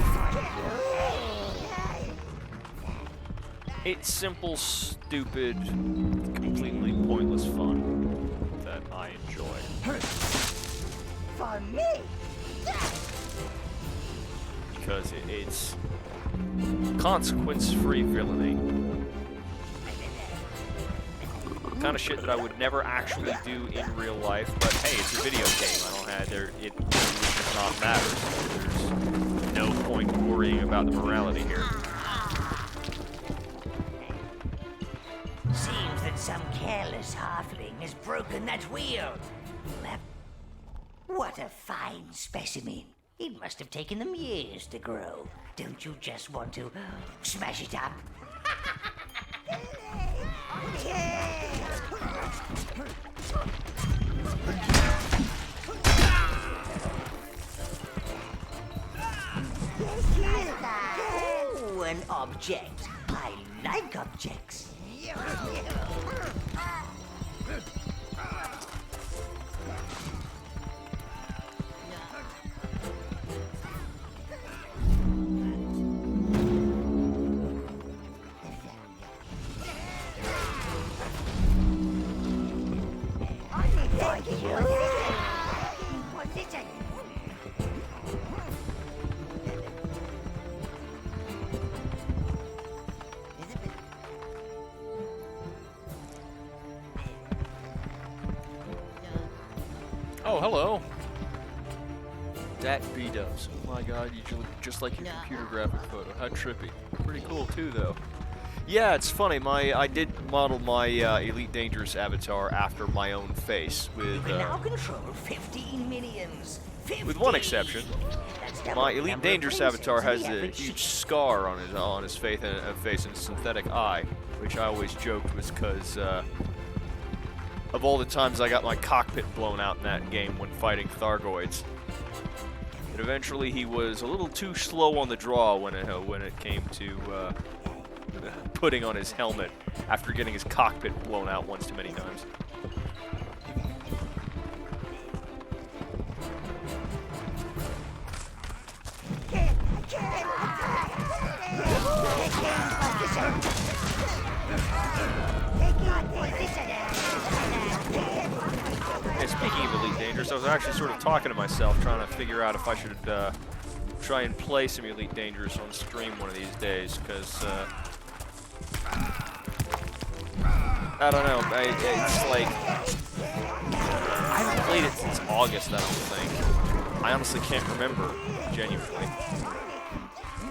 It's simple, stupid, completely pointless fun that I enjoy. For me. Because it's consequence-free villainy. Kind of shit that I would never actually do in real life, but hey, it's a video game. I don't have it does not matter. There's no point worrying about the morality here. Seems that some careless halfling has broken that wheel. What a fine specimen. It must have taken them years to grow. Don't you just want to smash it up? Oh, an object. I like objects. Oh, hello. Dat B-dubs. Oh my god, you look just like your computer graphic photo. How trippy. Pretty cool too, though. Yeah, it's funny. I did model my Elite Dangerous avatar after my own face, with You can now control 15 minions. 15. with one exception. That's double My the Elite number of Dangerous princesses avatar in has the a average huge city. scar on his face and a synthetic eye, which I always joked was because of all the times I got my cockpit blown out in that game when fighting Thargoids. But eventually he was a little too slow on the draw when it came to putting on his helmet after getting his cockpit blown out once too many times. Yeah, speaking of Elite Dangerous, I was actually sort of talking to myself, trying to figure out if I should try and play some Elite Dangerous on stream one of these days, because I don't know, it's like, I haven't played it since August, I don't think. I honestly can't remember, genuinely,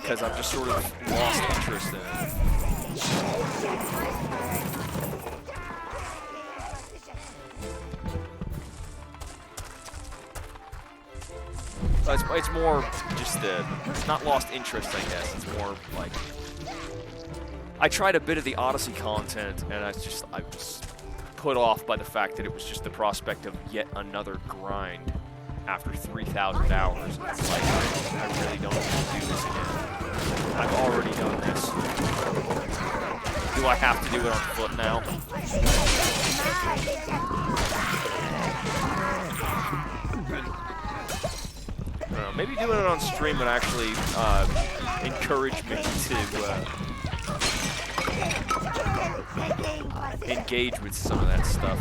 because I've just sort of lost interest in it. It's more just not lost interest, I guess. It's more like, I tried a bit of the Odyssey content, and I was put off by the fact that it was just the prospect of yet another grind after 3,000 hours. It's like, I really don't want to do this again. I've already done this. Do I have to do it on foot now? I don't know, maybe doing it on stream would actually encourage me to engage with some of that stuff.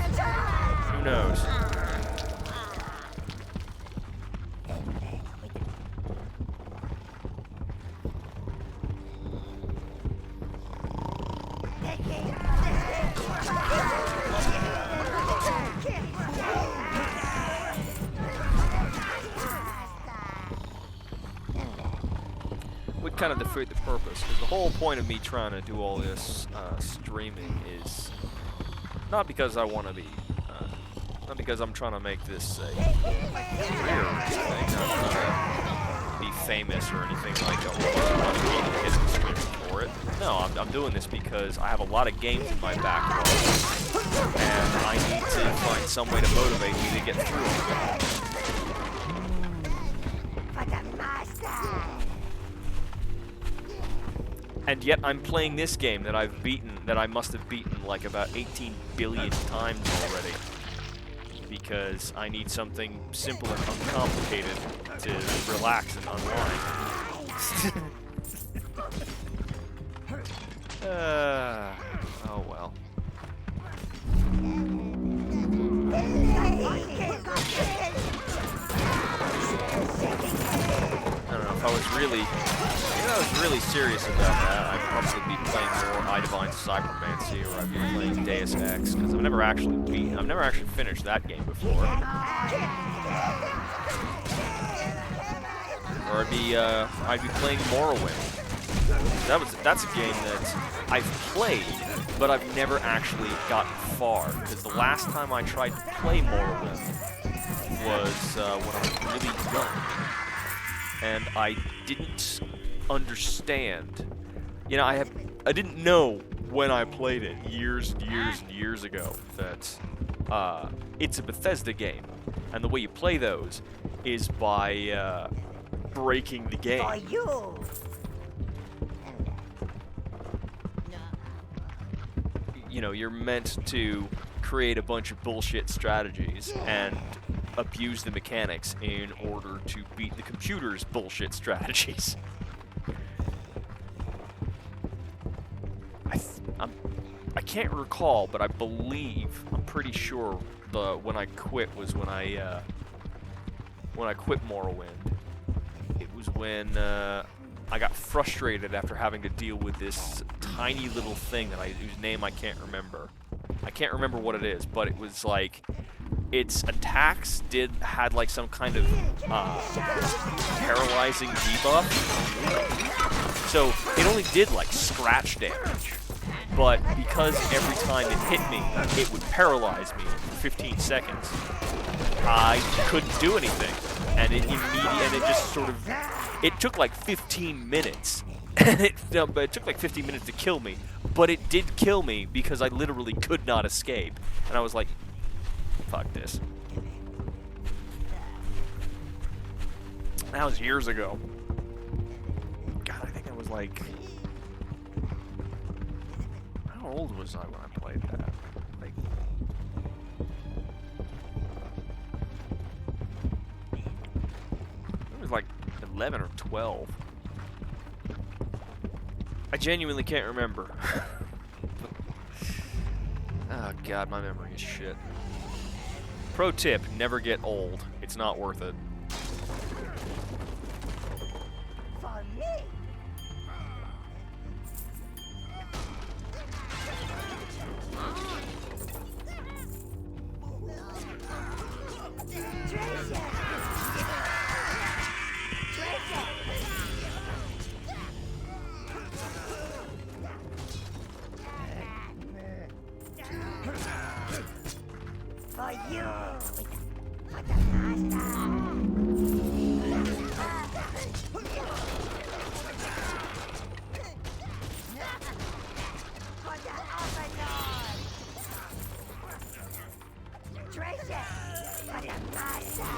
Who knows? Would kind of defeat the purpose, because the whole point of me trying to do all this streaming is not because I want to be, not because I'm trying to make this a career or anything, not trying to be famous or anything like that, or get streaming for it. No, I'm doing this because I have a lot of games in my backlog, and I need to find some way to motivate me to get through them. For the master. And yet I'm playing this game that I've beaten, that I must have beaten like about 18 billion times already. Because I need something simple and uncomplicated to relax and unwind. Oh well. I don't know if I was really, serious about that. I'd probably be playing more I Divine Cybermancy, or I'd be playing Deus Ex, because I've never actually finished that game before. Or I'd be playing Morrowind. That's a game that I've played, but I've never actually gotten far, because the last time I tried to play Morrowind was when I was really young, and I didn't understand. You know, I didn't know when I played it years and years ago that it's a Bethesda game, and the way you play those is by breaking the game. For you. You know, you're meant to create a bunch of bullshit strategies and abuse the mechanics in order to beat the computer's bullshit strategies. I can't recall, but I believe, I'm pretty sure when I quit was when I quit Morrowind. It was when I got frustrated after having to deal with this tiny little thing whose name I can't remember. I can't remember what it is, but it was like its attacks had like some kind of paralyzing debuff. So it only did like scratch damage, but because every time it hit me, it would paralyze me for 15 seconds. I couldn't do anything, and it just sort of. It took like 15 minutes. It took like 15 minutes to kill me, but it did kill me because I literally could not escape. And I was like, fuck this. That was years ago. God, I think I was like... How old was I when I played that? Like... It was like 11 or 12. I genuinely can't remember. Oh god, my memory is shit. Pro tip, never get old. It's not worth it. For me. For you. For the master. For the Overlord. Treasure. For the master.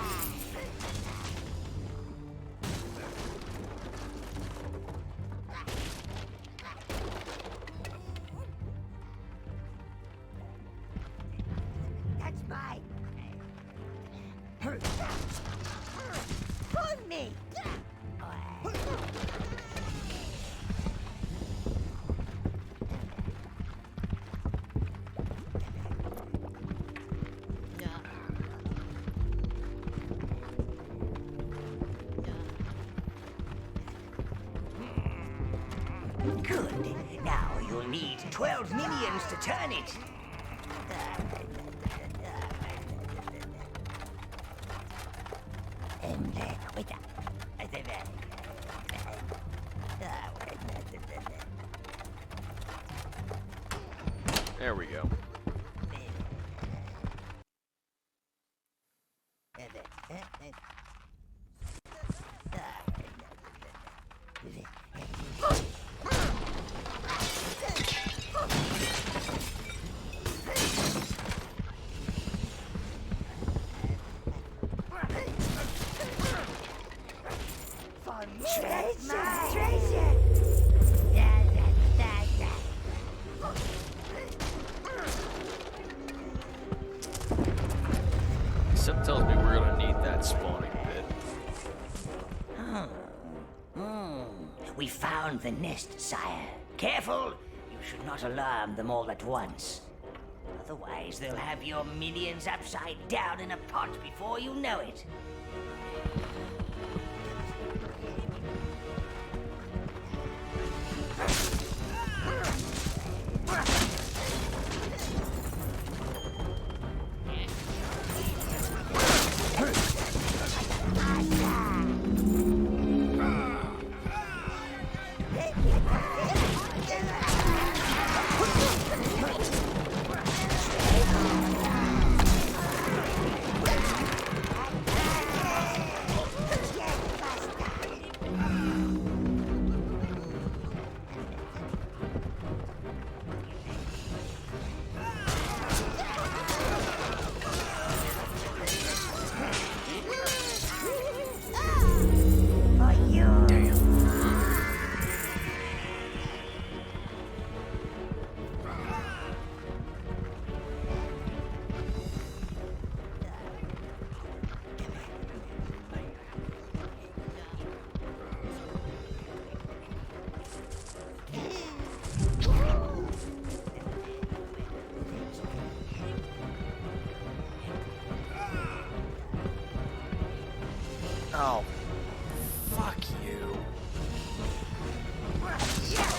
That's mine. For me. Good. Now you'll need 12 minions to turn it. And wait up. There we go. Treasure! Treasure! We found the nest, sire. Careful! You should not alarm them all at once. Otherwise, they'll have your minions upside down in a pot before you know it. Oh, fuck you.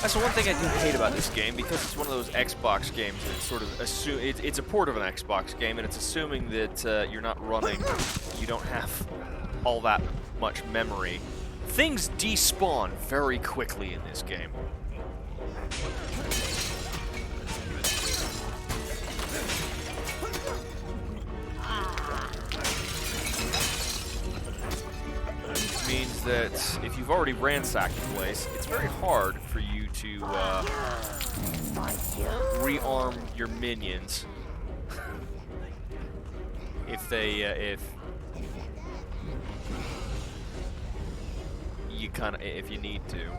That's the one thing I do hate about this game, because it's one of those Xbox games that sort of it's a port of an Xbox game, and it's assuming that you're not running, you don't have all that much memory. Things despawn very quickly in this game. Means that if you've already ransacked the place, it's very hard for you to rearm your minions if you need to.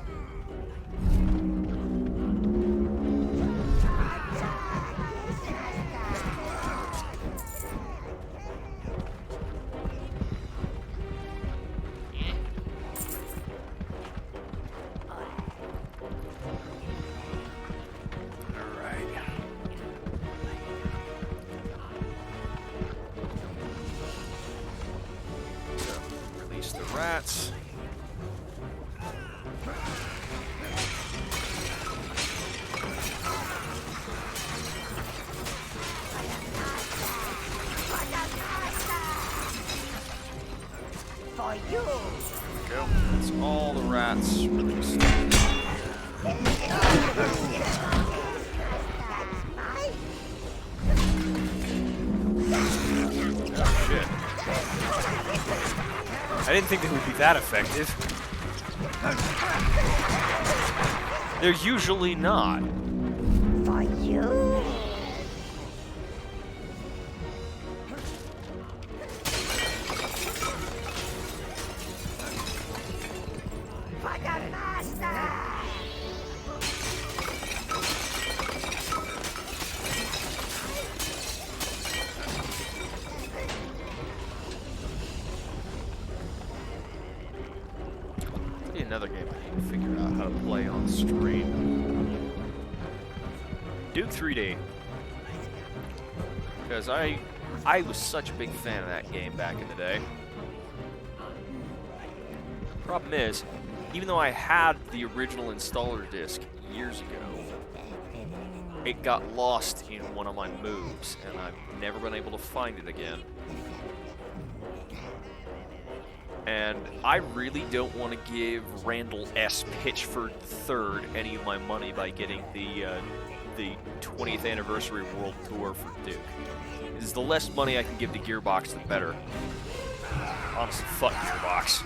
Rats. For you. There we go. That's all the rats released. Oh, shit. I didn't think they would be that effective. They're usually not. For you. For the master. Another game I need to figure out how to play on stream. Duke 3D. Because I was such a big fan of that game back in the day. Problem is, even though I had the original installer disc years ago, it got lost in one of my moves, and I've never been able to find it again. And I really don't want to give Randall S. Pitchford III any of my money by getting the 20th anniversary world tour for Duke. Because the less money I can give to Gearbox, the better. Honestly, fuck Gearbox.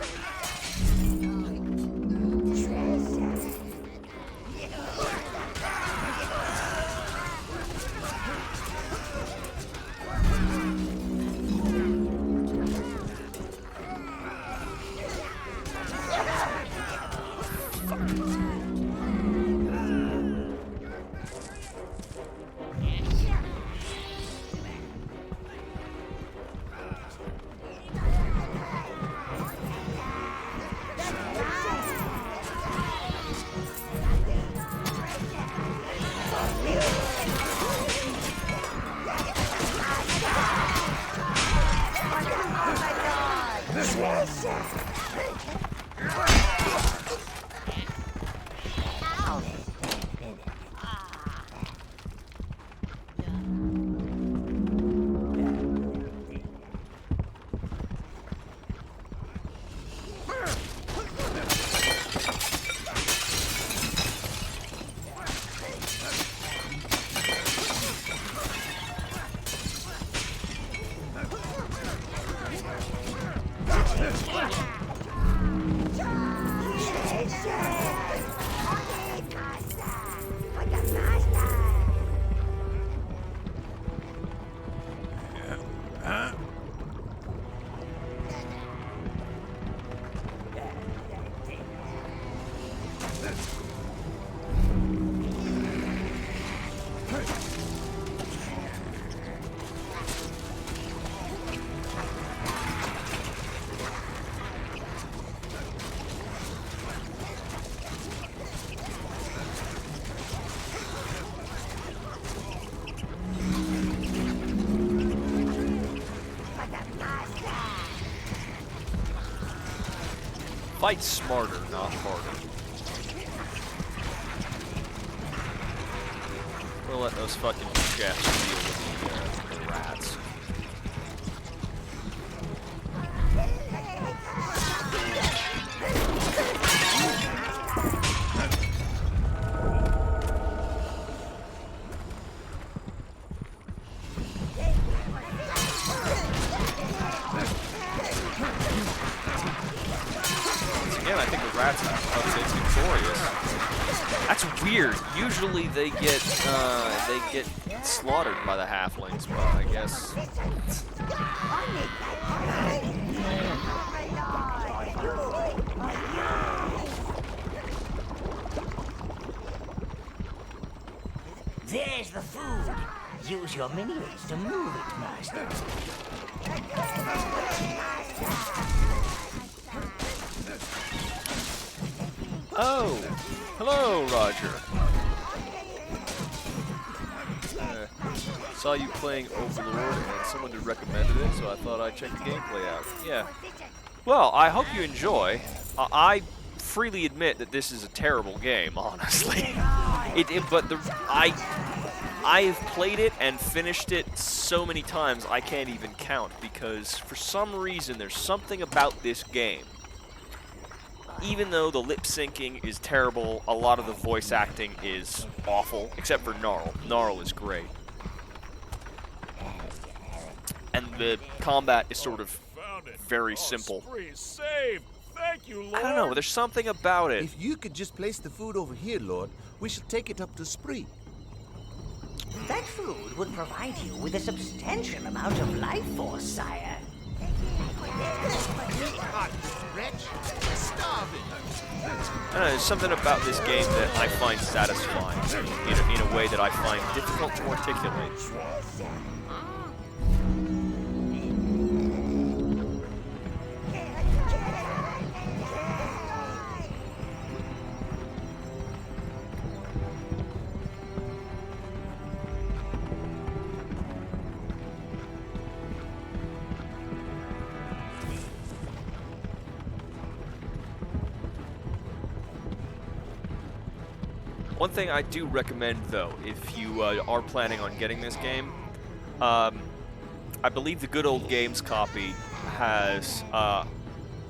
Fight smarter, not harder. We'll let those fucking chefs deal with the rats. Again, I think the rats are victorious. That's weird. Usually they get slaughtered by the halflings, but I guess. There's the food. Use your minions to move it, Master. Oh, hello, Roger. Saw you playing Overlord, and someone had recommended it, so I thought I'd check the gameplay out. Yeah. Well, I hope you enjoy. I freely admit that this is a terrible game, honestly. I've played it and finished it so many times I can't even count, because for some reason there's something about this game. Even though the lip syncing is terrible, a lot of the voice acting is awful, except for Gnarl. Gnarl is great. And the combat is sort of very simple. Thank you, Lord. I don't know, there's something about it. If you could just place the food over here, Lord, we shall take it up to Spree. That food would provide you with a substantial amount of life force, sire. I don't know, there's something about this game that I find satisfying in a way that I find difficult to articulate. One thing I do recommend, though, if you are planning on getting this game, I believe the Good Old Games copy has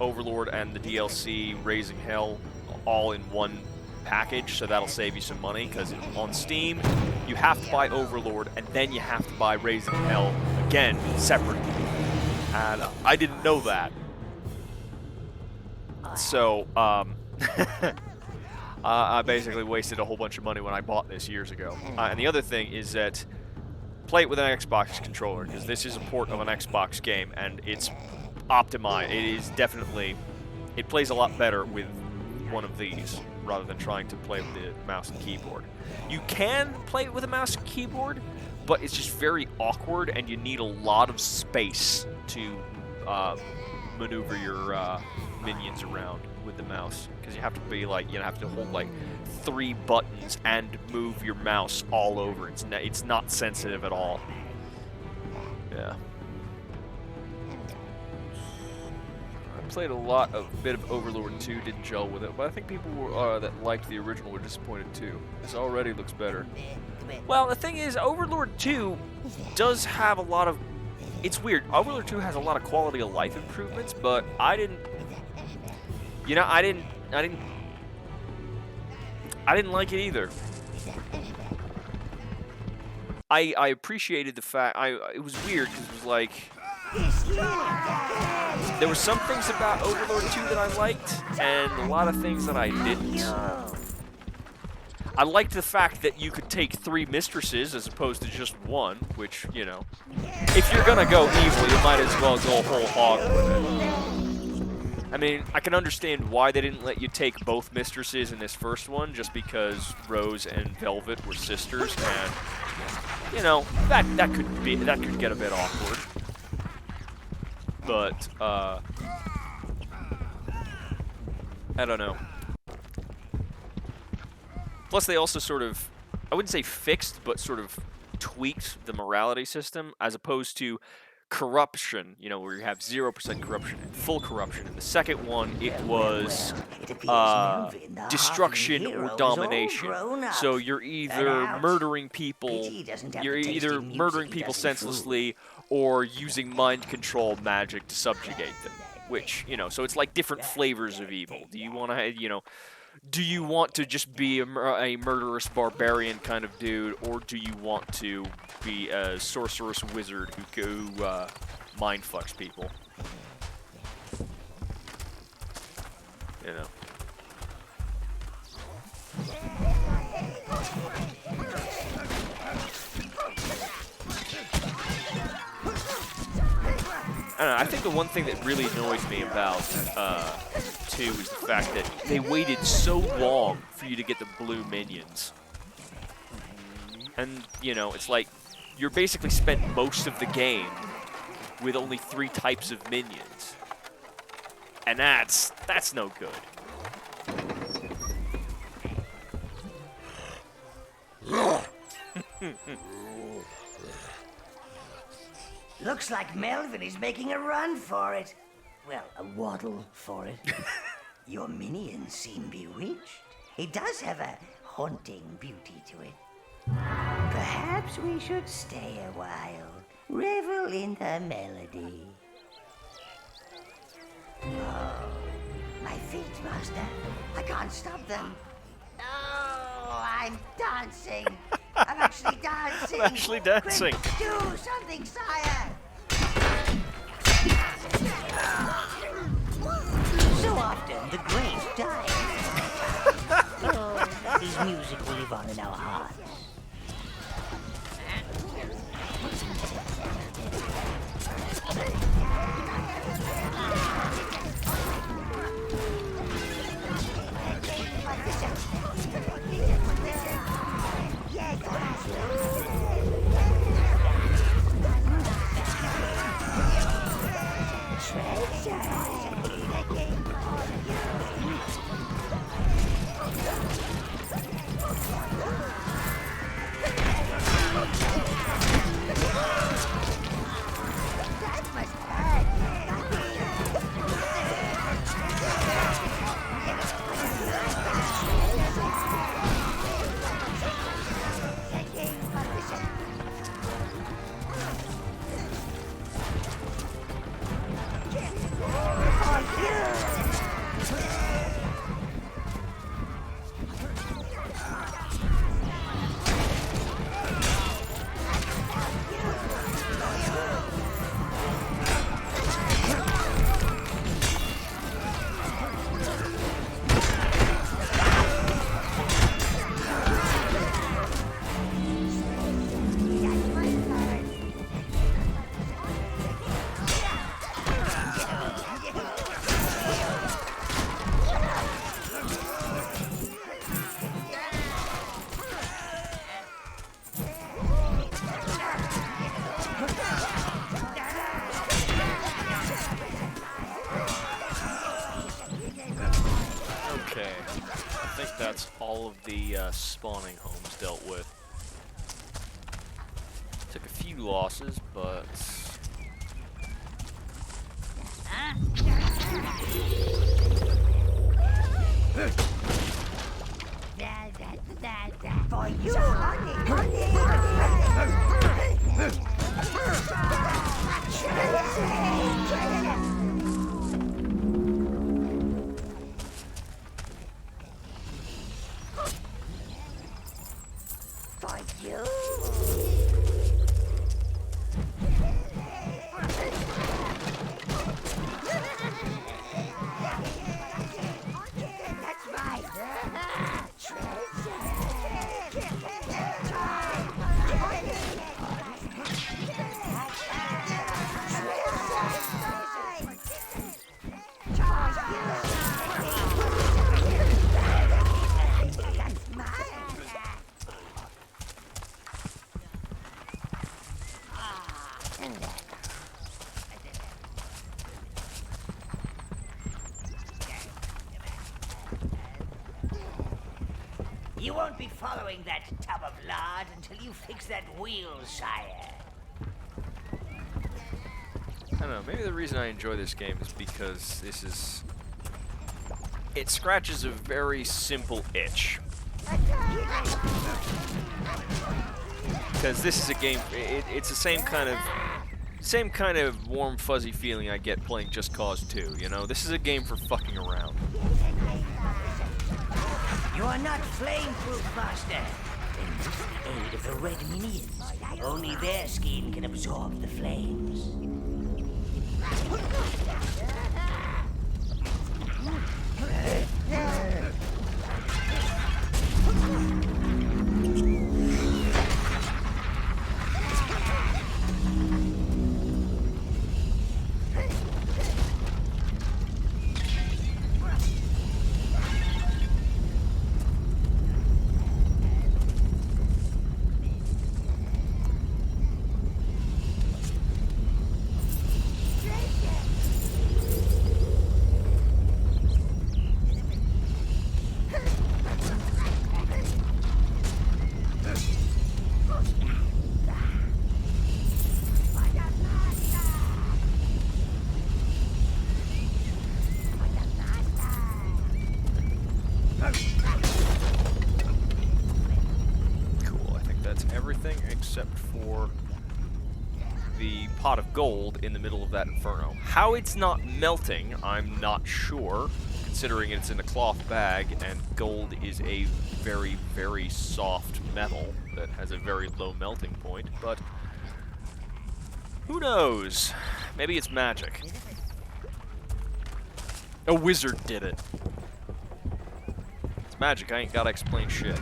Overlord and the DLC Raising Hell all in one package, so that'll save you some money, because on Steam, you have to buy Overlord, and then you have to buy Raising Hell, again, separately. And I didn't know that. So, I basically wasted a whole bunch of money when I bought this years ago. And the other thing is that play it with an Xbox controller, because this is a port of an Xbox game, and it's optimized. It is definitely, it plays a lot better with one of these rather than trying to play with the mouse and keyboard. You can play it with a mouse and keyboard, but it's just very awkward, and you need a lot of space to maneuver your minions around with the mouse, because you have to be like, you have to hold like 3 buttons and move your mouse all over. It's not sensitive at all. Yeah. played a bit of Overlord 2, didn't gel with it, but I think people that liked the original were disappointed too. This already looks better. Well, the thing is, Overlord 2 does have a lot of... It's weird. Overlord 2 has a lot of quality of life improvements, but I didn't like it either. I appreciated the fact... it was weird, because it was like... There were some things about Overlord 2 that I liked, and a lot of things that I didn't. I liked the fact that you could take 3 mistresses as opposed to just one, which, you know... If you're gonna go evil, you might as well go whole hog with it. I mean, I can understand why they didn't let you take both mistresses in this first one, just because Rose and Velvet were sisters, and... You know, that could get a bit awkward. But, I don't know. Plus, they also sort of, I wouldn't say fixed, but sort of tweaked the morality system, as opposed to corruption, you know, where you have 0% corruption and full corruption. In the second one, it was destruction or domination. So you're either murdering people, senselessly, or using mind control magic to subjugate them. Which, you know, so it's like different flavors of evil. Do you want to, you know, do you want to just be a murderous barbarian kind of dude, or do you want to be a sorceress wizard who mind fucks people? You know. I don't know, I think the one thing that really annoyed me about 2 is the fact that they waited so long for you to get the blue minions. And, you know, it's like, you're basically spent most of the game with only 3 types of minions. And that's no good. Looks like Melvin is making a run for it. Well, a waddle for it. Your minions seem bewitched. It does have a haunting beauty to it. Perhaps we should stay a while, revel in the melody. Oh, my feet, Master. I can't stop them. Oh, I'm dancing. I'm actually dancing. I'm actually dancing. Quick, do something, sire. So often the great die. Oh, his music will live on in our hearts. That's all of the spawning homes dealt with. Took a few losses, but... For you, honey. For you. That's right. You won't be following that tub of lard until you fix that wheel, sire. I don't know, maybe the reason I enjoy this game is because this is... It scratches a very simple itch. Because this is a game, it's the same kind of warm, fuzzy feeling I get playing Just Cause 2, you know? This is a game for fucking around. You are not flame-proof, Master. Enlist the aid of the red minions. Only their skin can absorb the flames. Except for the pot of gold in the middle of that inferno. How it's not melting, I'm not sure, considering it's in a cloth bag and gold is a very, very soft metal that has a very low melting point, but who knows? Maybe it's magic. A wizard did it. It's magic, I ain't gotta explain shit.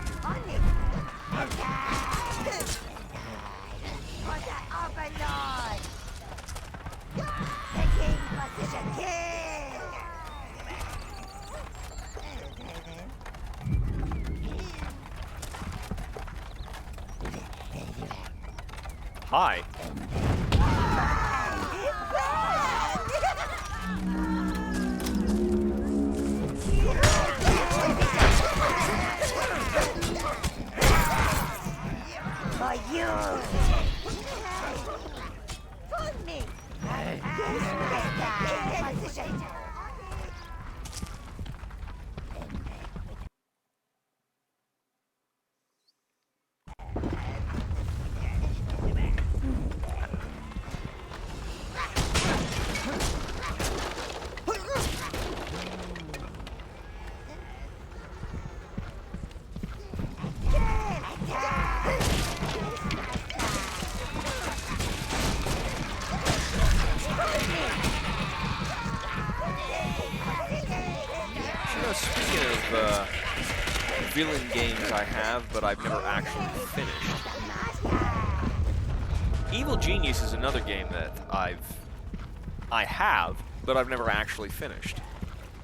Overlord! The king was a king! Hi. For you! Speaking of villain games I have, but I've never actually finished. Evil Genius is another game that I have, but I've never actually finished.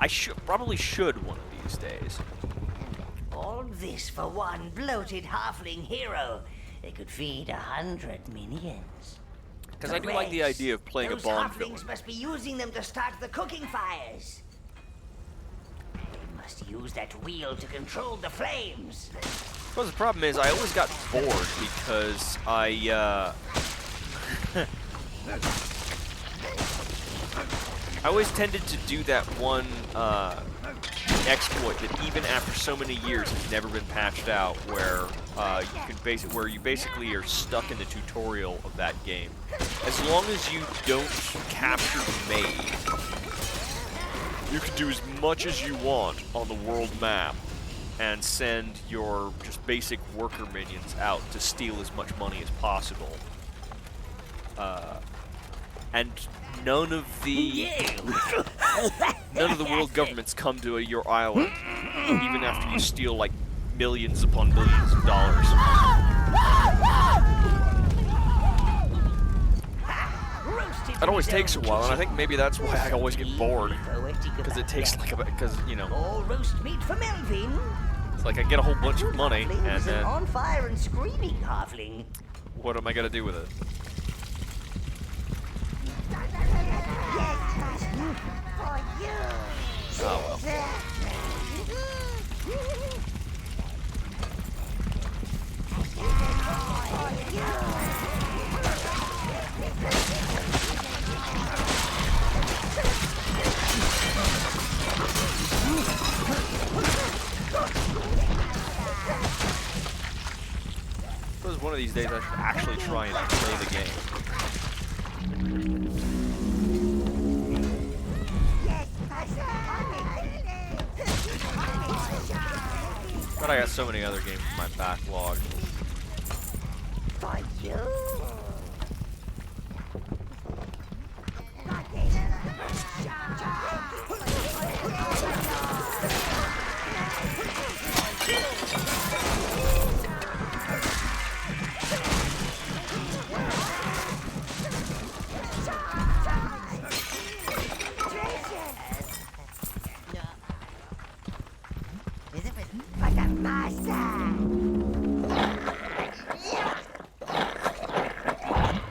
I probably should one of these days. All this for one bloated halfling hero. They could feed 100 minions. Because I do like the idea of playing a Bond villain. Those halflings must be using them to start the cooking fires. They must use that wheel to control the flames. Well, the problem is I always got bored because I always tended to do that one exploit that even after so many years has never been patched out, where you basically are stuck in the tutorial of that game. As long as you don't capture the maid, you can do as much as you want on the world map and send your just basic worker minions out to steal as much money as possible. And none of the world governments come to your island, even after you steal like millions upon millions of dollars. It always takes a while, and I think maybe that's why I always get bored, because it takes like More roast meat for Melvin. it's like I get a whole bunch of money, and then on fire and screaming halfling. what am I gonna do with it? Oh well. Suppose one of these days I should actually try and play the game. But I got so many other games in my backlog.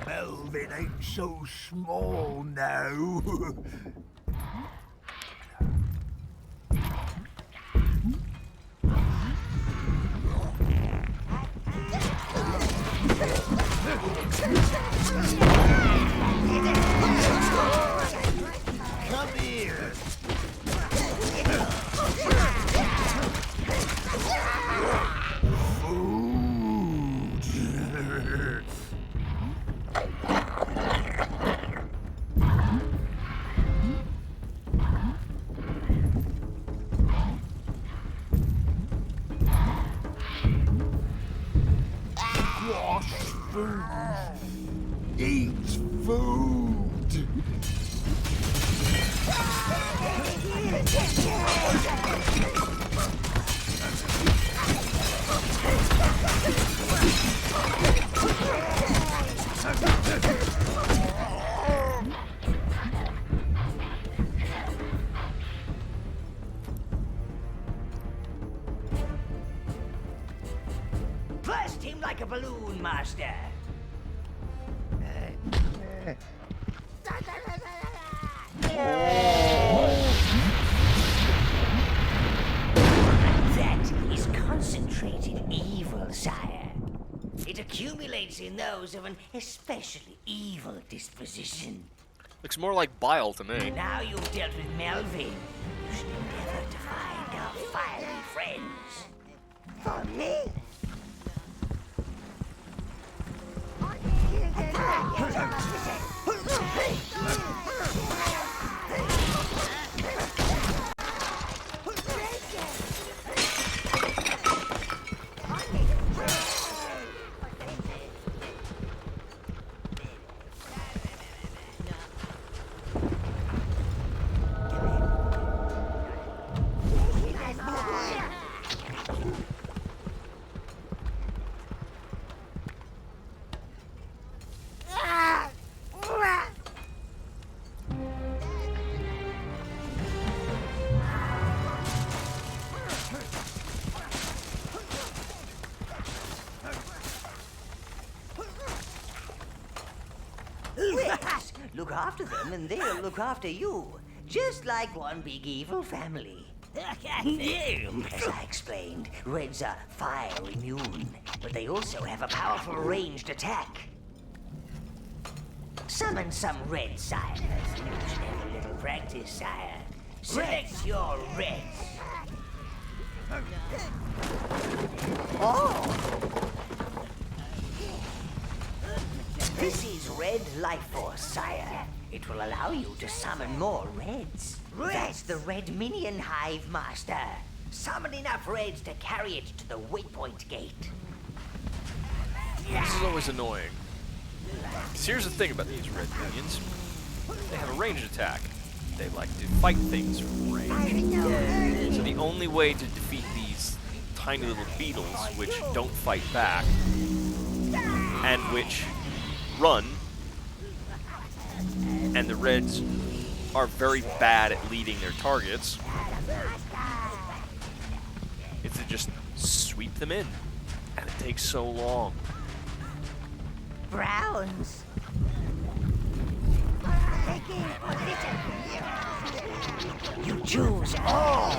Melvin ain't so small now. Come here. Wash food. Eat food. Burst him like a balloon, master. That is concentrated evil, sire. It accumulates in those of an especially evil disposition. Looks more like bile to me. Now you've dealt with Melvin, you should endeavor to find our fiery friends. For me? Look after them and they'll look after you. Just like one big evil family. As I explained, Reds are fire immune, but they also have a powerful ranged attack. Summon some red sirens, and you should have a little practice, sire. Select your reds. Oh! This is Red Life Force, sire. It will allow you to summon more Reds. That's the Red Minion Hive, Master. Summon enough Reds to carry it to the waypoint gate. This is always annoying. 'Cause here's the thing about these red minions. They have a ranged attack. They like to fight things from range. So the only way to defeat these tiny little beetles, which don't fight back, and which run, and the Reds are very bad at leading their targets, is to just sweep them in. And it takes so long. Browns. You choose all.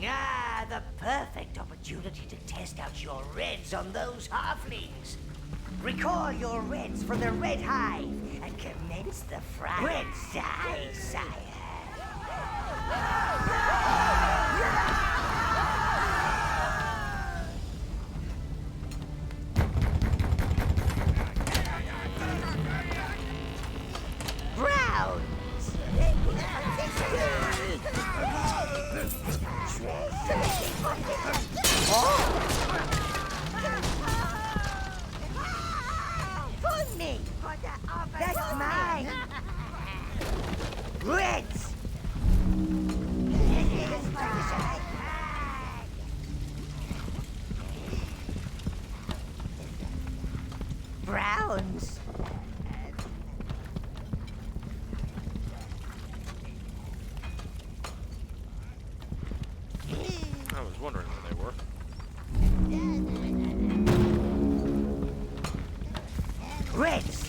Ah, the perfect opportunity to test out your Reds on those halflings. Recall your Reds from the Red Hive and commence the fray. Reds die, sire. That's mine! Reds! Browns! I was wondering where they were. Reds!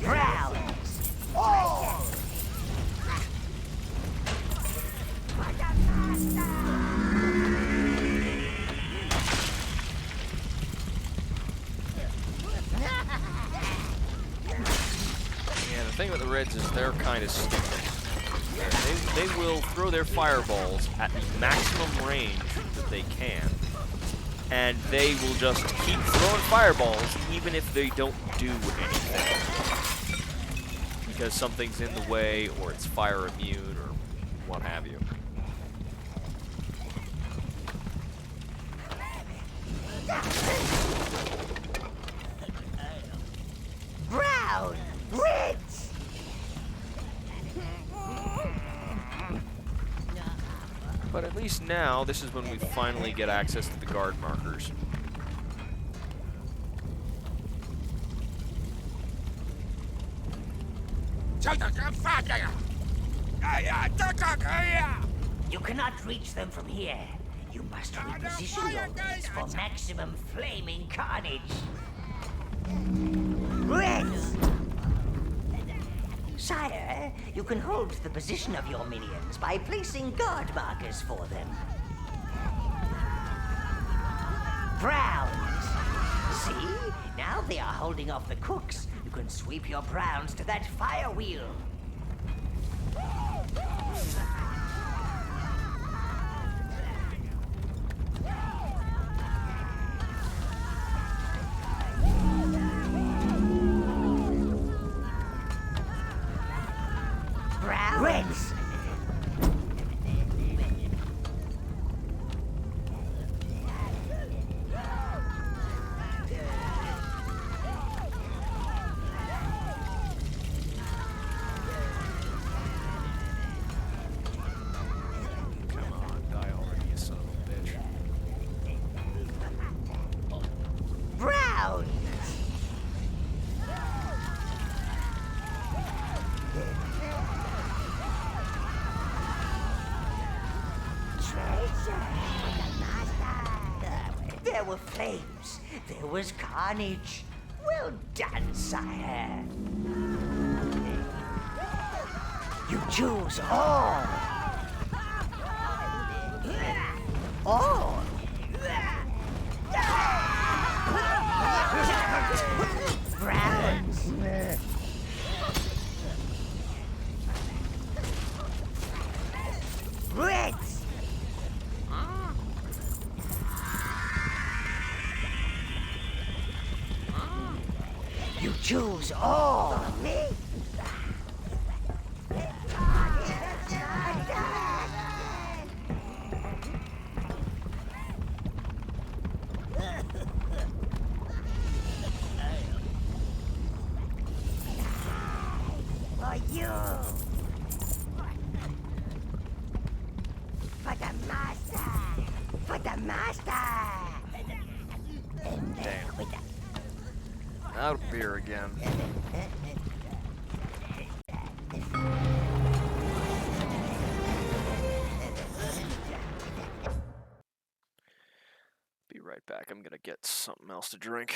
Browns! Oh! Yeah, the thing about the Reds is they're kind of stupid. They will throw their fireballs at the maximum range that they can. And they will just keep throwing fireballs even if they don't do anything. Because something's in the way, or it's fire immune, or what have you. Brown! Reds! But at least now, this is when we finally get access to the guard markers. You cannot reach them from here. You must reposition your Reds for maximum flaming carnage. Reds! Sire, you can hold the position of your minions by placing guard markers for them. Browns! See? Now they are holding off the cooks. You can sweep your browns to that fire wheel. were flames. There was carnage. Well done, sire. You choose all. All. Browns. Reds. You choose all. Me? For you. For the master. For the master. And Damn. with the Out of beer again. Be right back. I'm gonna get something else to drink.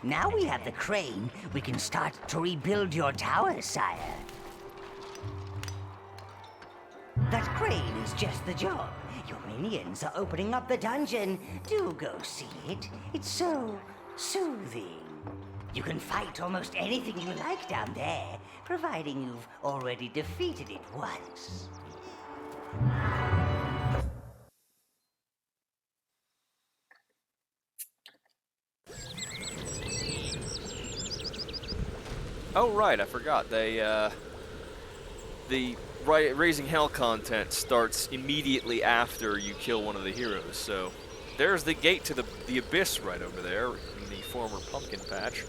Now we have the crane, we can start to rebuild your tower, sire. That crane is just the job. Your minions are opening up the dungeon. Do go see it. It's so soothing. You can fight almost anything you like down there, providing you've already defeated it once. Oh right, I forgot. The Raising Hell content starts immediately after you kill one of the heroes. So there's the gate to the abyss right over there in the former pumpkin patch.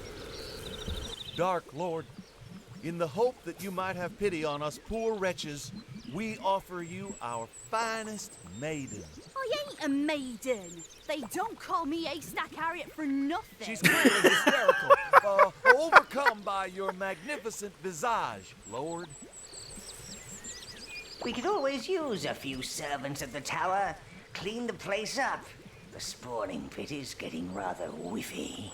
Dark Lord, in the hope that you might have pity on us poor wretches, we offer you our finest maiden. I ain't a maiden. They don't call me A-Stack Harriet for nothing. She's clearly hysterical, overcome by your magnificent visage, Lord. We could always use a few servants at the tower. Clean the place up. The spawning pit is getting rather whiffy.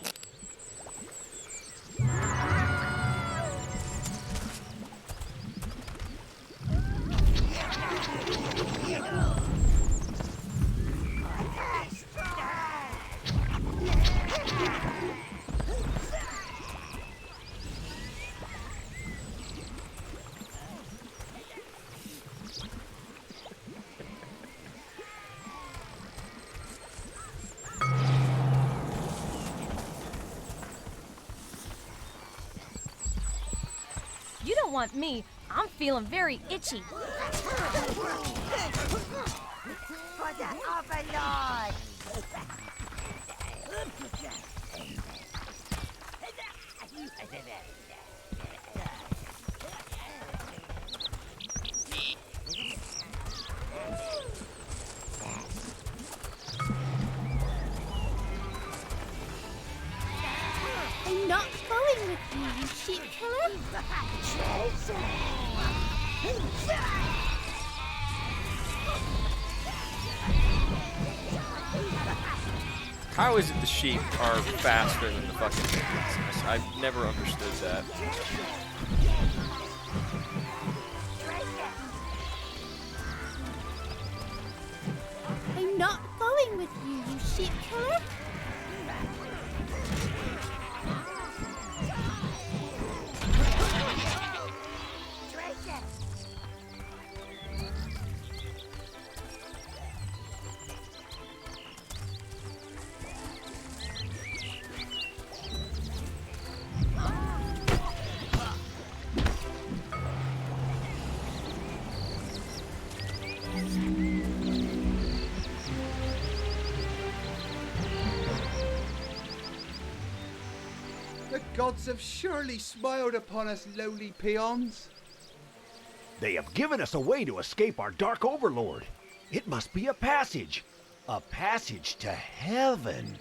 You don't want me. I'm feeling very itchy. For the Overlord! I'm not going with you, you sheep killer. How is it the sheep are faster than the fucking minions? I've never understood that. I'm not going with you, you sheep killer. The gods have surely smiled upon us lowly peons. They have given us a way to escape our dark overlord. It must be a passage. A passage to heaven.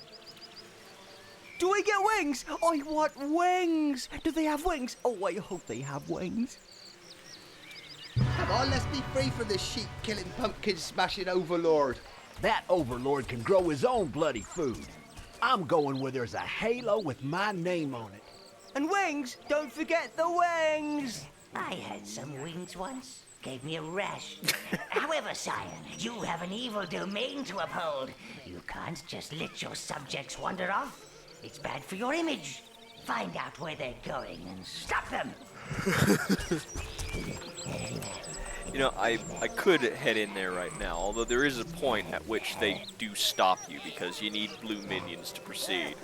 Do I get wings? I want wings. Do they have wings? Oh, I hope they have wings. Come on, let's be free from this sheep-killing, pumpkin-smashing overlord. That overlord can grow his own bloody food. I'm going where there's a halo with my name on it. And wings? Don't forget the wings. I had some wings once. Gave me a rash. However, sire, you have an evil domain to uphold. You can't just let your subjects wander off. It's bad for your image. Find out where they're going and stop them. You know, I could head in there right now, although there is a point at which they do stop you because you need blue minions to proceed.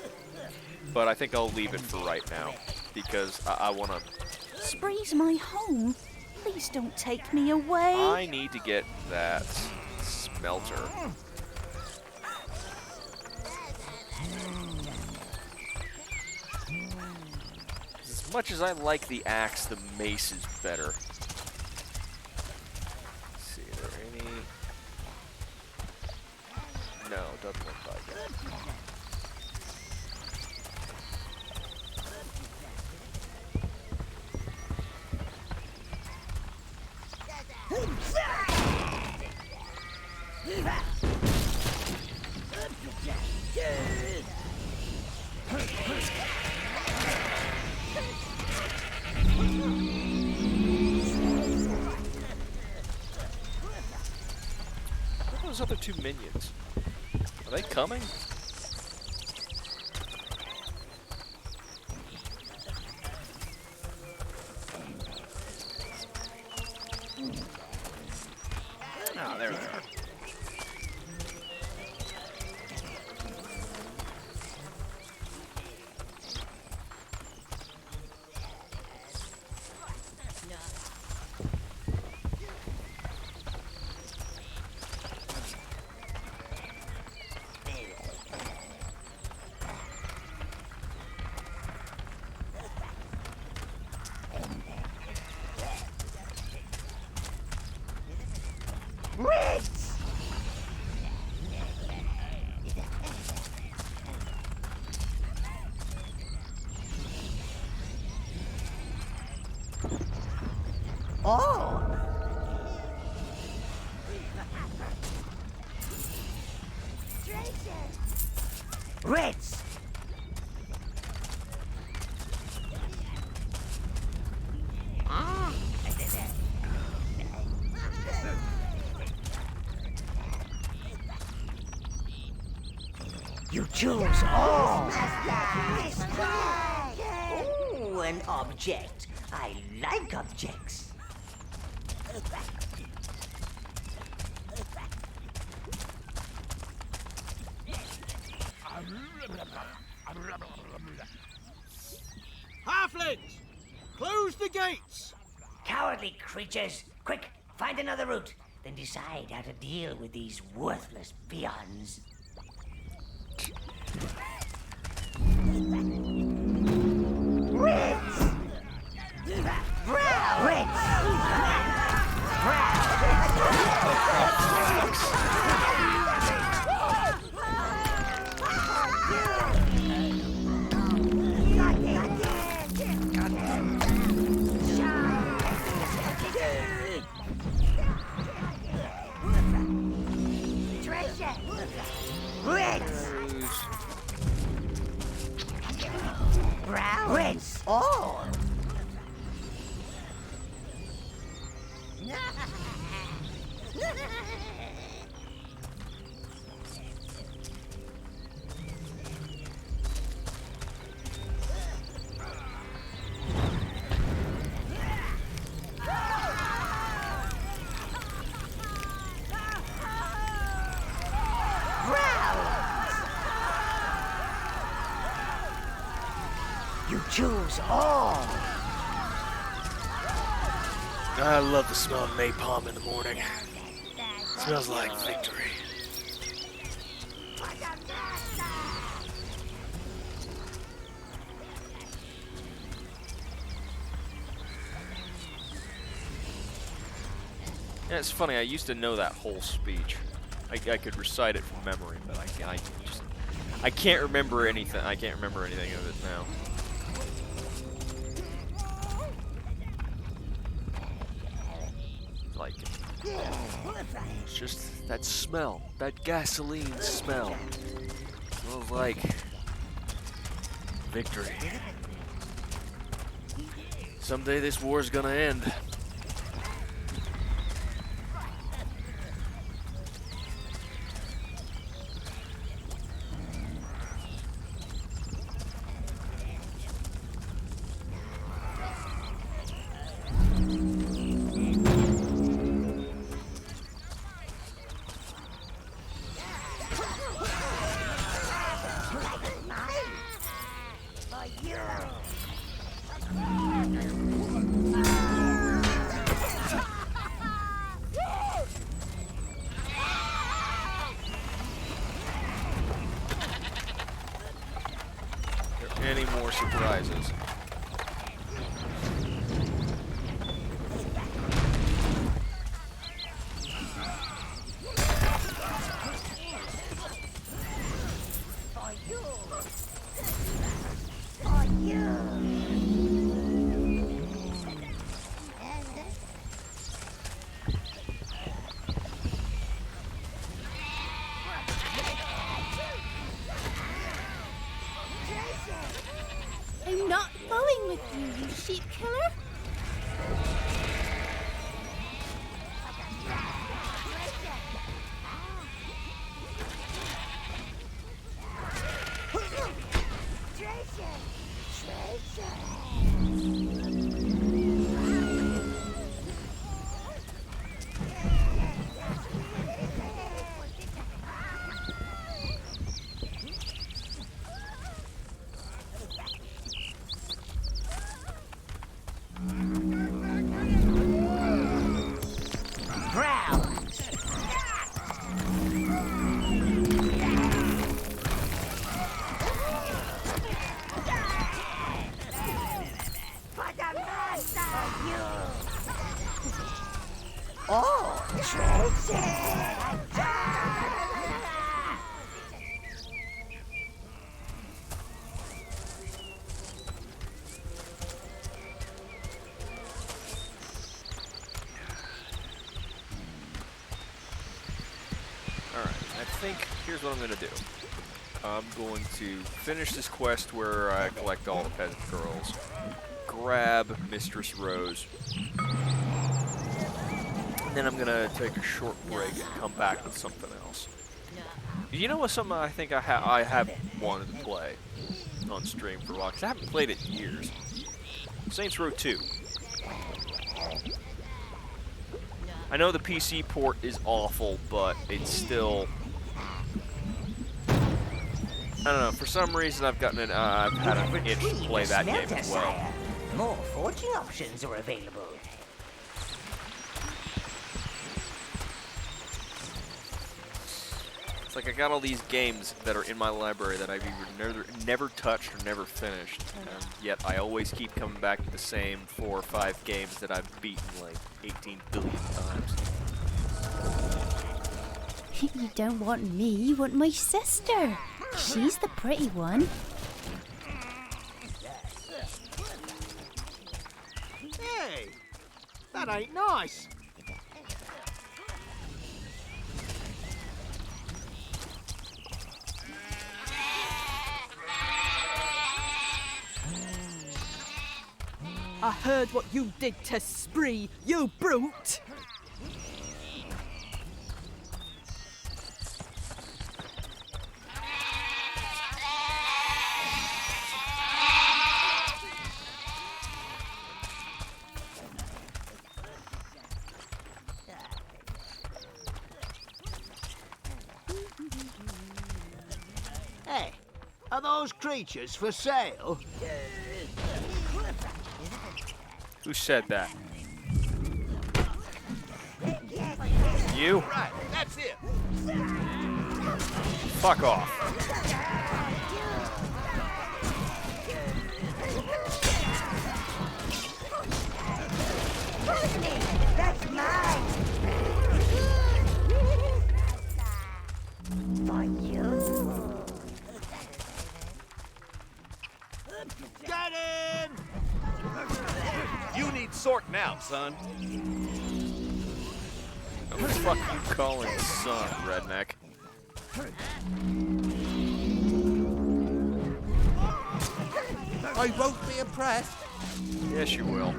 But I think I'll leave it for right now because I want to... Spree's my home. Please don't take me away. I need to get that smelter. As much as I like the axe, the mace is better. Let's see, are there any... No, it doesn't look like it. What are those other two minions? Are they coming? Oh, there they are. Oh! Reds! You choose all! Oh, an object. I like objects. Halflings! Close the gates! Cowardly creatures! Quick, find another route. Then decide how to deal with these worthless peons. Reds! Brown! Reds! Treasure! Reds! Brown! Reds! Oh! You choose all. I love the smell of napalm in the morning. Smells like victory. Yeah, it's funny, I used to know that whole speech. I could recite it from memory, but I can't remember anything. I can't remember anything of it now. Like, it's just that smell, that gasoline smell. Smells like victory. Someday this war's gonna end. Any more surprises? I'm not going with you, you sheep killer. I think here's what I'm going to do. I'm going to finish this quest where I collect all the peasant girls, grab Mistress Rose, and then I'm going to take a short break and come back with something else. You know what's something I think I have wanted to play on stream for a while, because I haven't played it in years. Saints Row 2. I know the PC port is awful, but it's still... I don't know, for some reason I've gotten I've had an itch to play that game as well. More forging options are available. It's like I got all these games that are in my library that I've either never touched or never finished, and yet I always keep coming back to the same 4 or 5 games that I've beaten like 18 billion times. You don't want me, you want my sister. She's the pretty one. Hey, that ain't nice. I heard what you did to Spree, you brute! Hey, are those creatures for sale? Who said that? You? Right, that's it. Fuck off. That's mine! Get in! You need sorting out, son. What the fuck you calling son, redneck? I won't be impressed. Yes, you will.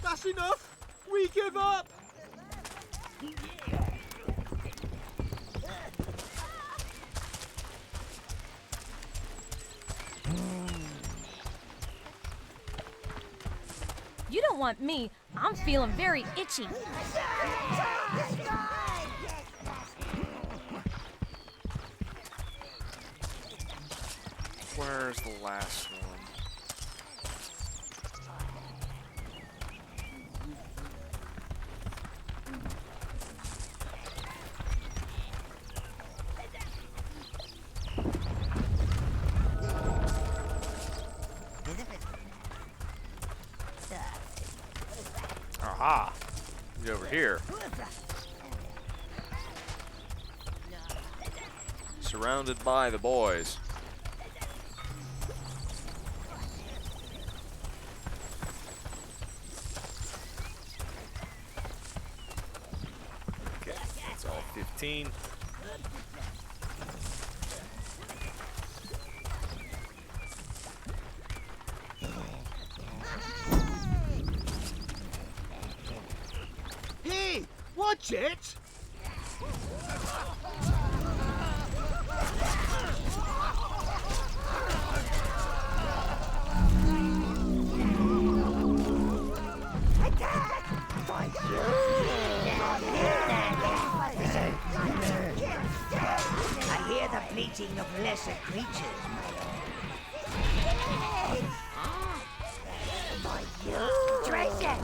That's enough! We give up! You don't want me. I'm feeling very itchy. Where's the last one? Aha! He's over here. Surrounded by the boys. Okay, that's all 15. Hey, watch it! I hear the bleating of lesser creatures, my lord. Drink it!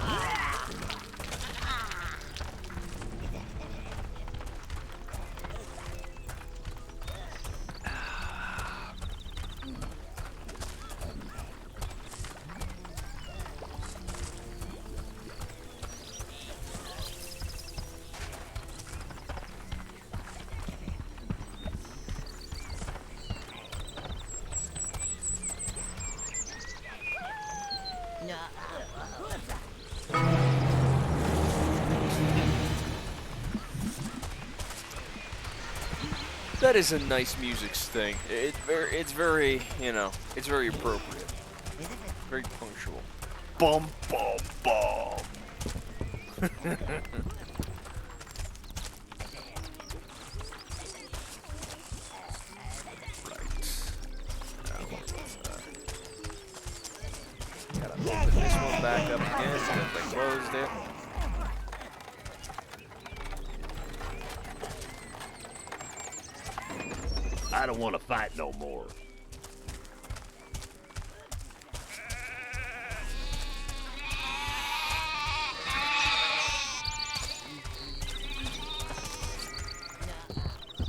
That is a nice music sting. It's very, you know, it's very appropriate. Very punctual. Bum, bum, bum. Gotta open this one back up again because I closed it. I don't want to fight no more.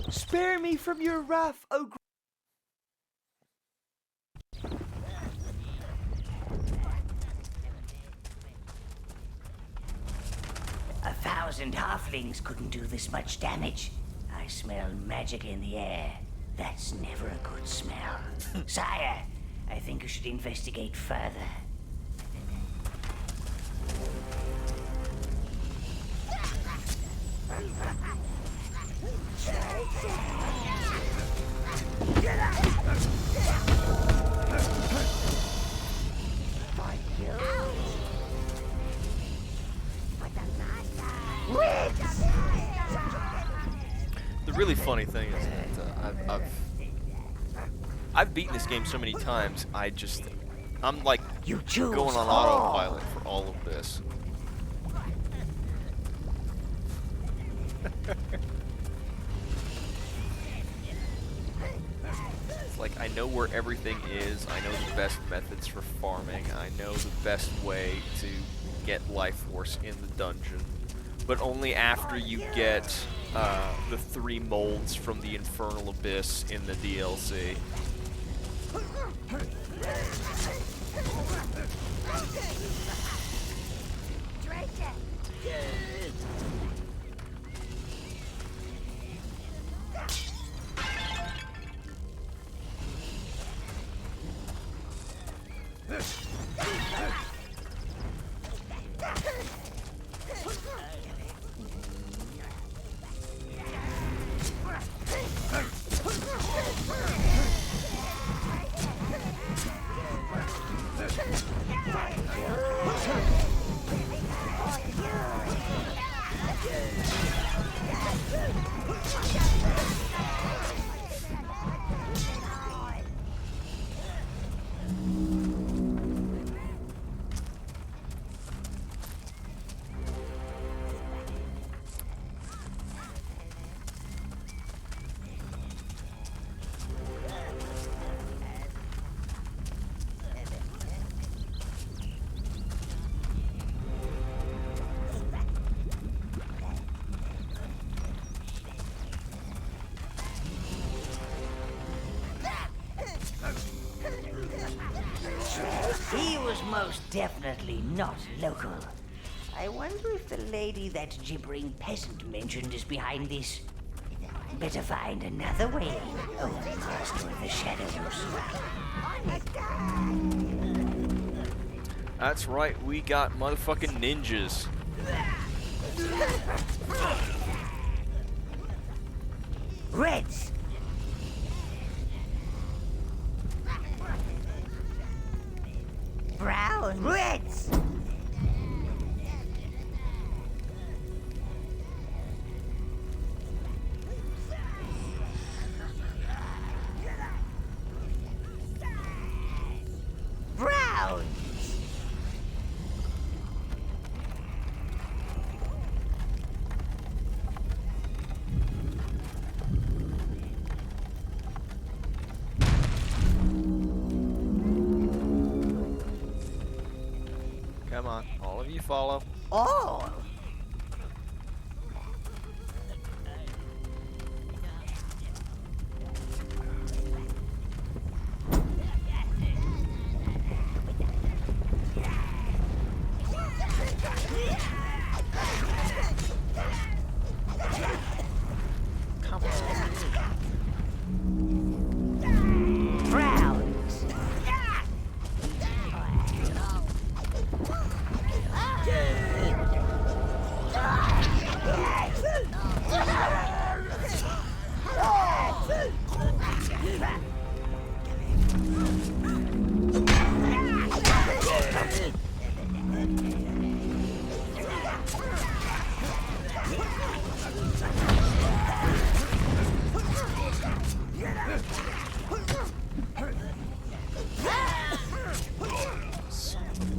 Spare me from your wrath, O A thousand halflings couldn't do this much damage. I smell magic in the air. That's never a good smell. Sire, I think you should investigate further. The really funny thing is that I've beaten this game so many times. I'm like going on autopilot for all of this. It's like I know where everything is. I know the best methods for farming. I know the best way to get life force in the dungeon, but only after you get the 3 molds from the Infernal Abyss in the DLC. He was most definitely not local. I wonder if the lady that gibbering peasant mentioned is behind this. Better find another way, oh master of the shadows. That's right, we got motherfucking ninjas. Reds! Brown! Reds! Browns! Come on, all of you follow. All! Browns!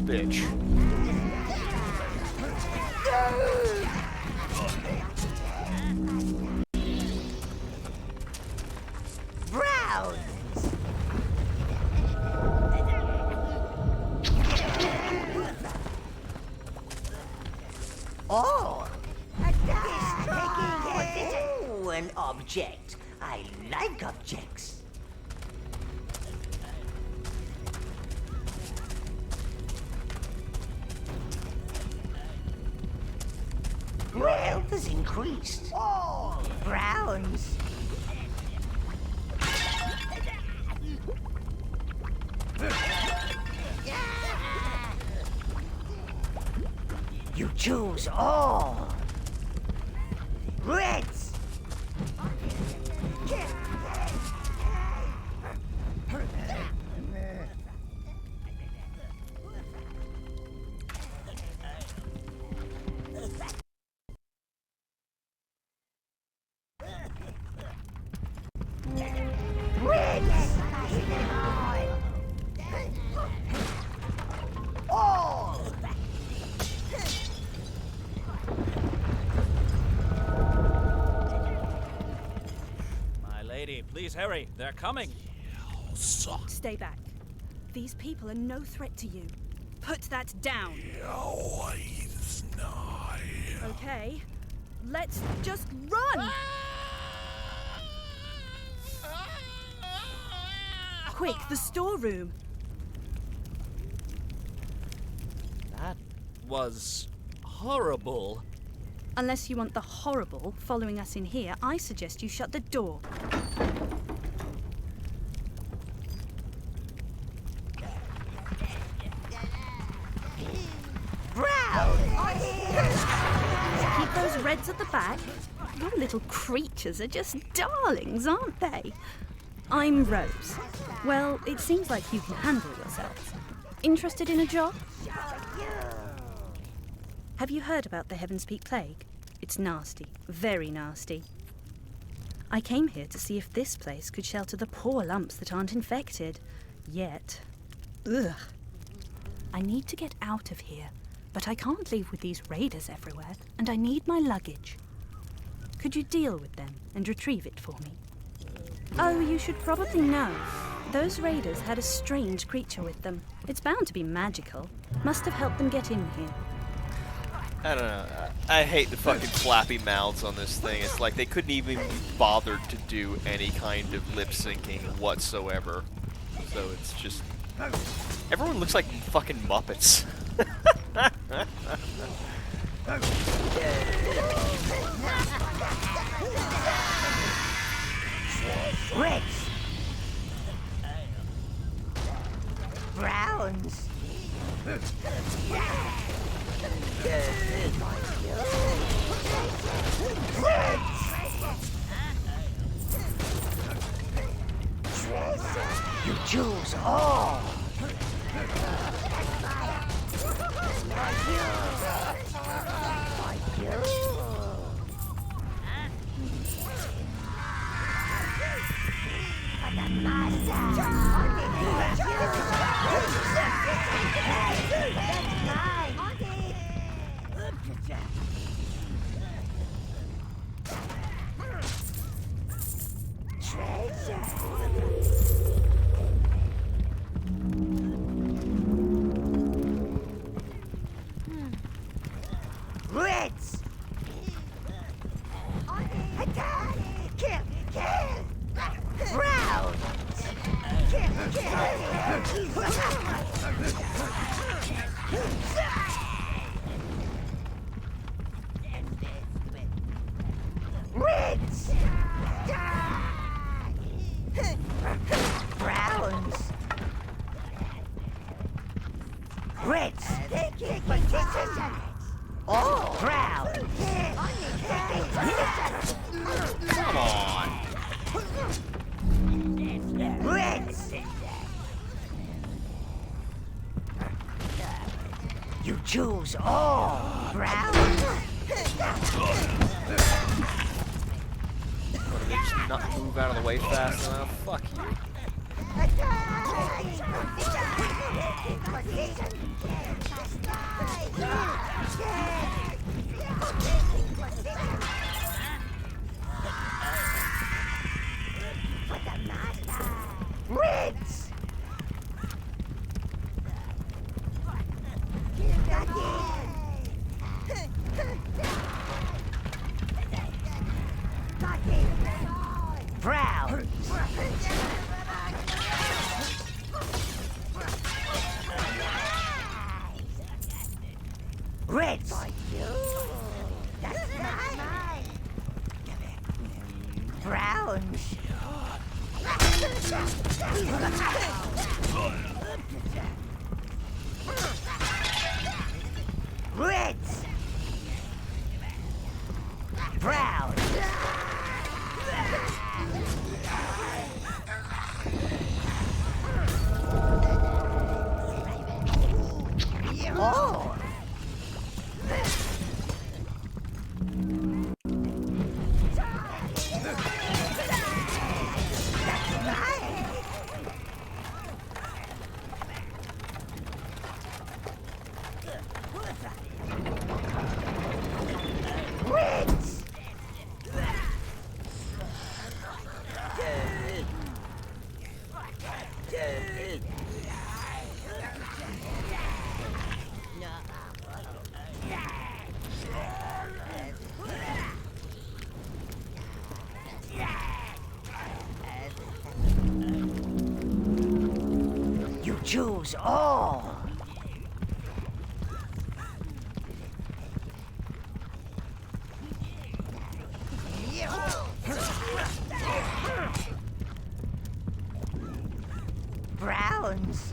Bitch. Browns! Oh! Oh, an object. I like objects. Your health has increased. Oh! Browns! You choose all. Reds! Reds! All! My lady, please hurry. They're coming. Stay back. These people are no threat to you. Put that down. Okay, let's just run! Quick, the storeroom. That was horrible. Unless you want the horrible following us in here, I suggest you shut the door. Keep those reds at the back. Your little creatures are just darlings, aren't they? I'm Rose. Well, it seems like you can handle yourselves. Interested in a job? Have you heard about the Heaven's Peak Plague? It's nasty, very nasty. I came here to see if this place could shelter the poor lumps that aren't infected. Yet. Ugh. I need to get out of here, but I can't leave with these raiders everywhere, and I need my luggage. Could you deal with them and retrieve it for me? Oh, you should probably know. Those raiders had a strange creature with them. It's bound to be magical. Must have helped them get in here. I don't know. I hate the fucking flappy mouths on this thing. It's like they couldn't even be bothered to do any kind of lip syncing whatsoever. So it's just... Everyone looks like fucking Muppets. Reds. Browns. You choose all. Reds! Browns! Reds! Browns! Reds! Oh, brown! Come on! Reds! You choose all, brown! What, do they just not move out of the way fast enough? Fuck you. Reds! Brown! choose all. Browns.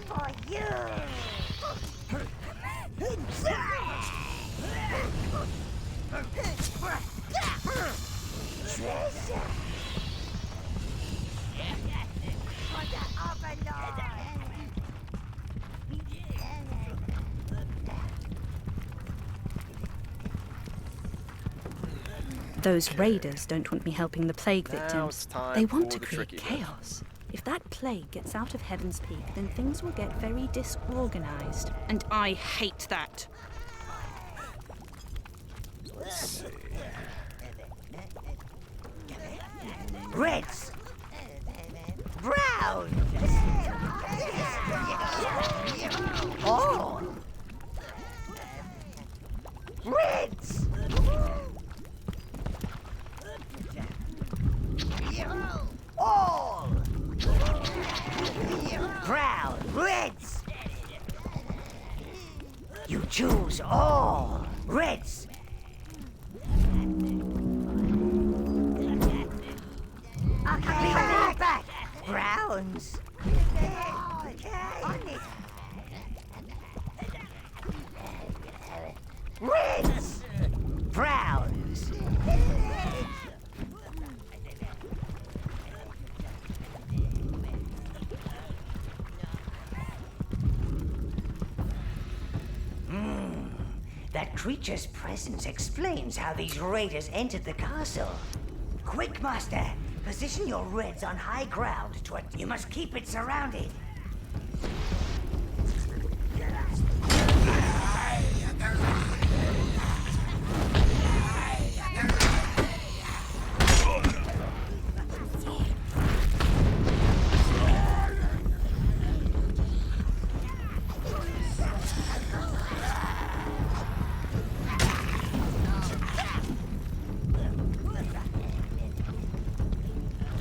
For you. Treasure. For the Overlord. Those raiders don't want me helping the plague Now victims. it's time They want for to the create tricky bit. chaos. If that plague gets out of Heaven's Peak, then things will get very disorganized. And I hate that. Let's see. Reds. Browns. All. Reds. All. Brown. Reds. You choose all. Reds. Okay, back. Browns. Reds. Browns. That creature's presence explains how these raiders entered the castle. Quick, Master. Position your reds on high ground to it. You must keep it surrounded.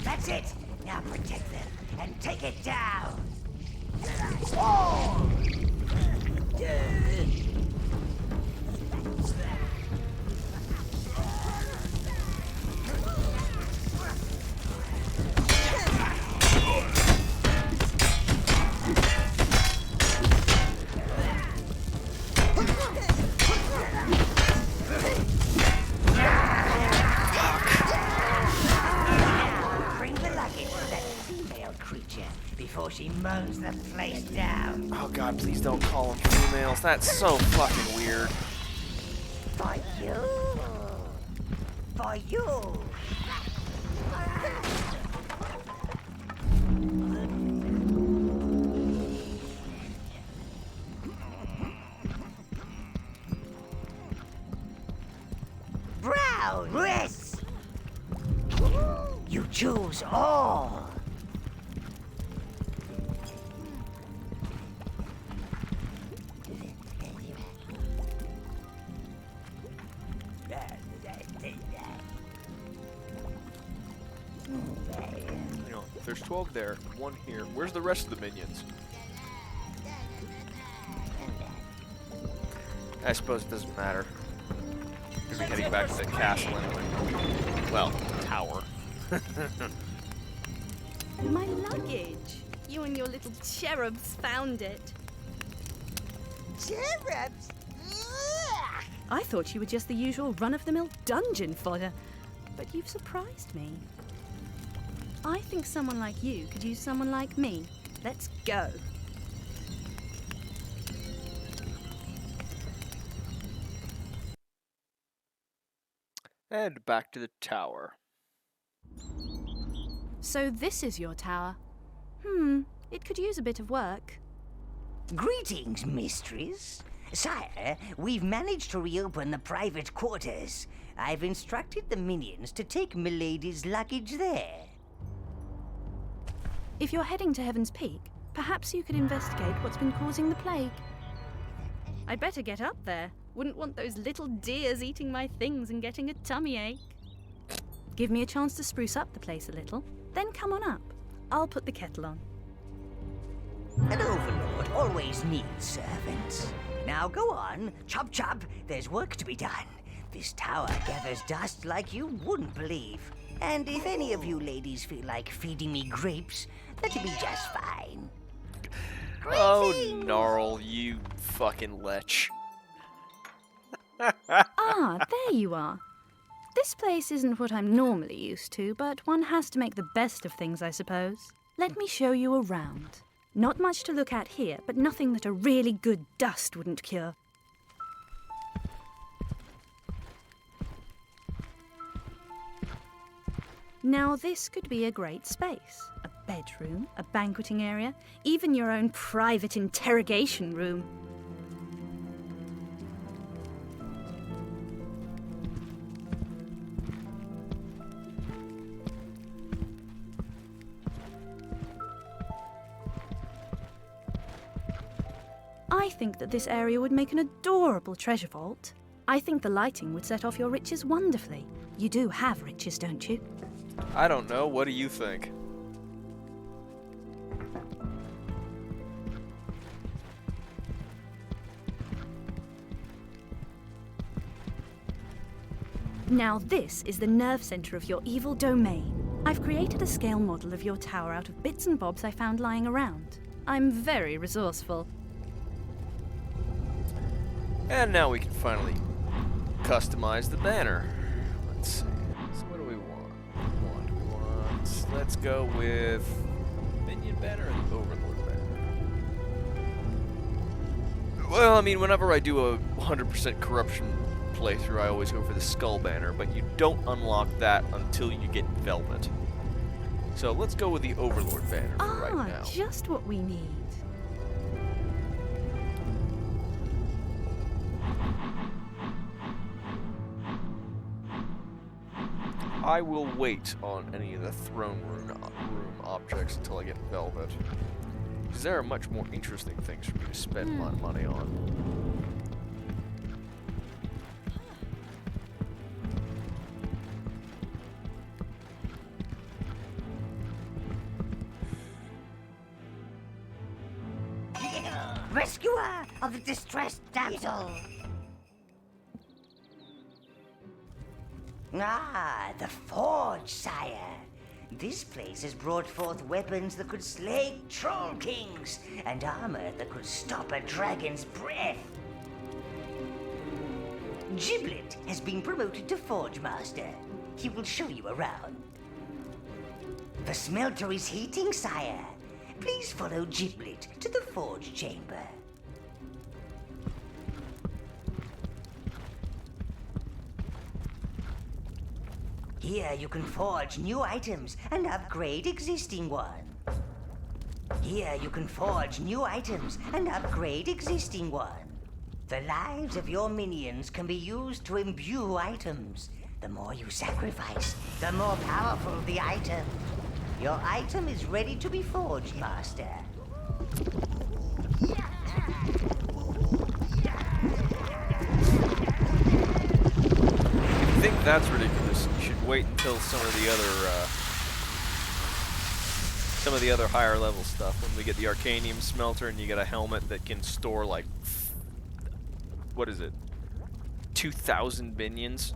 That's it. Now protect them and take it down. Oh! Bring the luggage to that female creature before she mows the place down. Oh god, please don't call them females. That's so fucking weird. For you. For you. Brown. Wrists. You choose all. You know, there's 12 there, one here. Where's the rest of the minions? I suppose it doesn't matter. We're gonna be heading back to the castle anyway. Well, tower. My luggage. You and your little cherubs found it. Cherubs? I thought you were just the usual run-of-the-mill dungeon fodder, but you've surprised me. I think someone like you could use someone like me. Let's go. And back to the tower. So this is your tower. It could use a bit of work. Greetings, mistress. Sire, we've managed to reopen the private quarters. I've instructed the minions to take Milady's luggage there. If you're heading to Heaven's Peak, perhaps you could investigate what's been causing the plague. I'd better get up there. Wouldn't want those little deers eating my things and getting a tummy ache. Give me a chance to spruce up the place a little, then come on up. I'll put the kettle on. An overlord always needs servants. Now go on, chop chop, there's work to be done. This tower gathers dust like you wouldn't believe. And if any of you ladies feel like feeding me grapes, that'd be just fine. Oh, Gnarl, you fucking lech. Ah, there you are. This place isn't what I'm normally used to, but one has to make the best of things, I suppose. Let me show you around. Not much to look at here, but nothing that a really good dust wouldn't cure. Now this could be a great space. A bedroom, a banqueting area, even your own private interrogation room. I think that this area would make an adorable treasure vault. I think the lighting would set off your riches wonderfully. You do have riches, don't you? I don't know. What do you think? Now this is the nerve center of your evil domain. I've created a scale model of your tower out of bits and bobs I found lying around. I'm very resourceful. And now we can finally customize the banner. Let's see. So what do we want? Let's go with Minion banner and Overlord banner. Well, I mean, whenever I do a 100% corruption playthrough, I always go for the Skull banner, but you don't unlock that until you get Velvet. So let's go with the Overlord banner for right now. Just what we need. I will wait on any of the throne room objects until I get Velvet, because there are much more interesting things for me to spend my money on. Rescuer of the distressed damsel! Ah, the Forge, sire. This place has brought forth weapons that could slay troll kings, and armor that could stop a dragon's breath. Giblet has been promoted to Forge Master. He will show you around. The smelter is heating, sire. Please follow Giblet to the Forge Chamber. Here you can forge new items and upgrade existing ones. Here you can forge new items and upgrade existing ones. The lives of your minions can be used to imbue items. The more you sacrifice, the more powerful the item. Your item is ready to be forged, Master. I think that's ridiculous. You should wait until some of the other higher level stuff. When we get the Arcanium smelter and you get a helmet that can store like, what is it? 2,000 minions?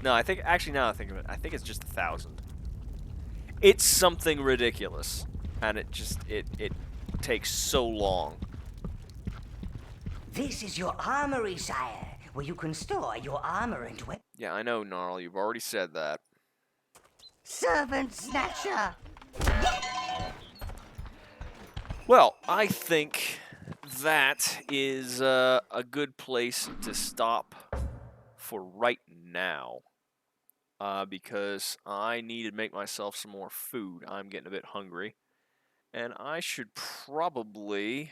No, I think, actually now I think of it, I think it's just 1,000. It's something ridiculous. And it just, it takes so long. This is your armory, sire, where you can store your armor and weapons. Yeah, I know, Gnarl, you've already said that. Servant Snatcher! Well, I think that is a good place to stop for right now. Because I need to make myself some more food. I'm getting a bit hungry. And I should probably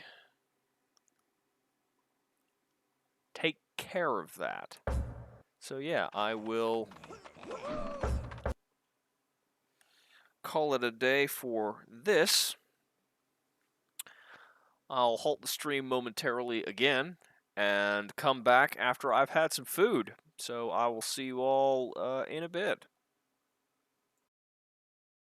take care of that. So yeah, I will call it a day for this. I'll halt the stream momentarily again, and come back after I've had some food. So I will see you all in a bit.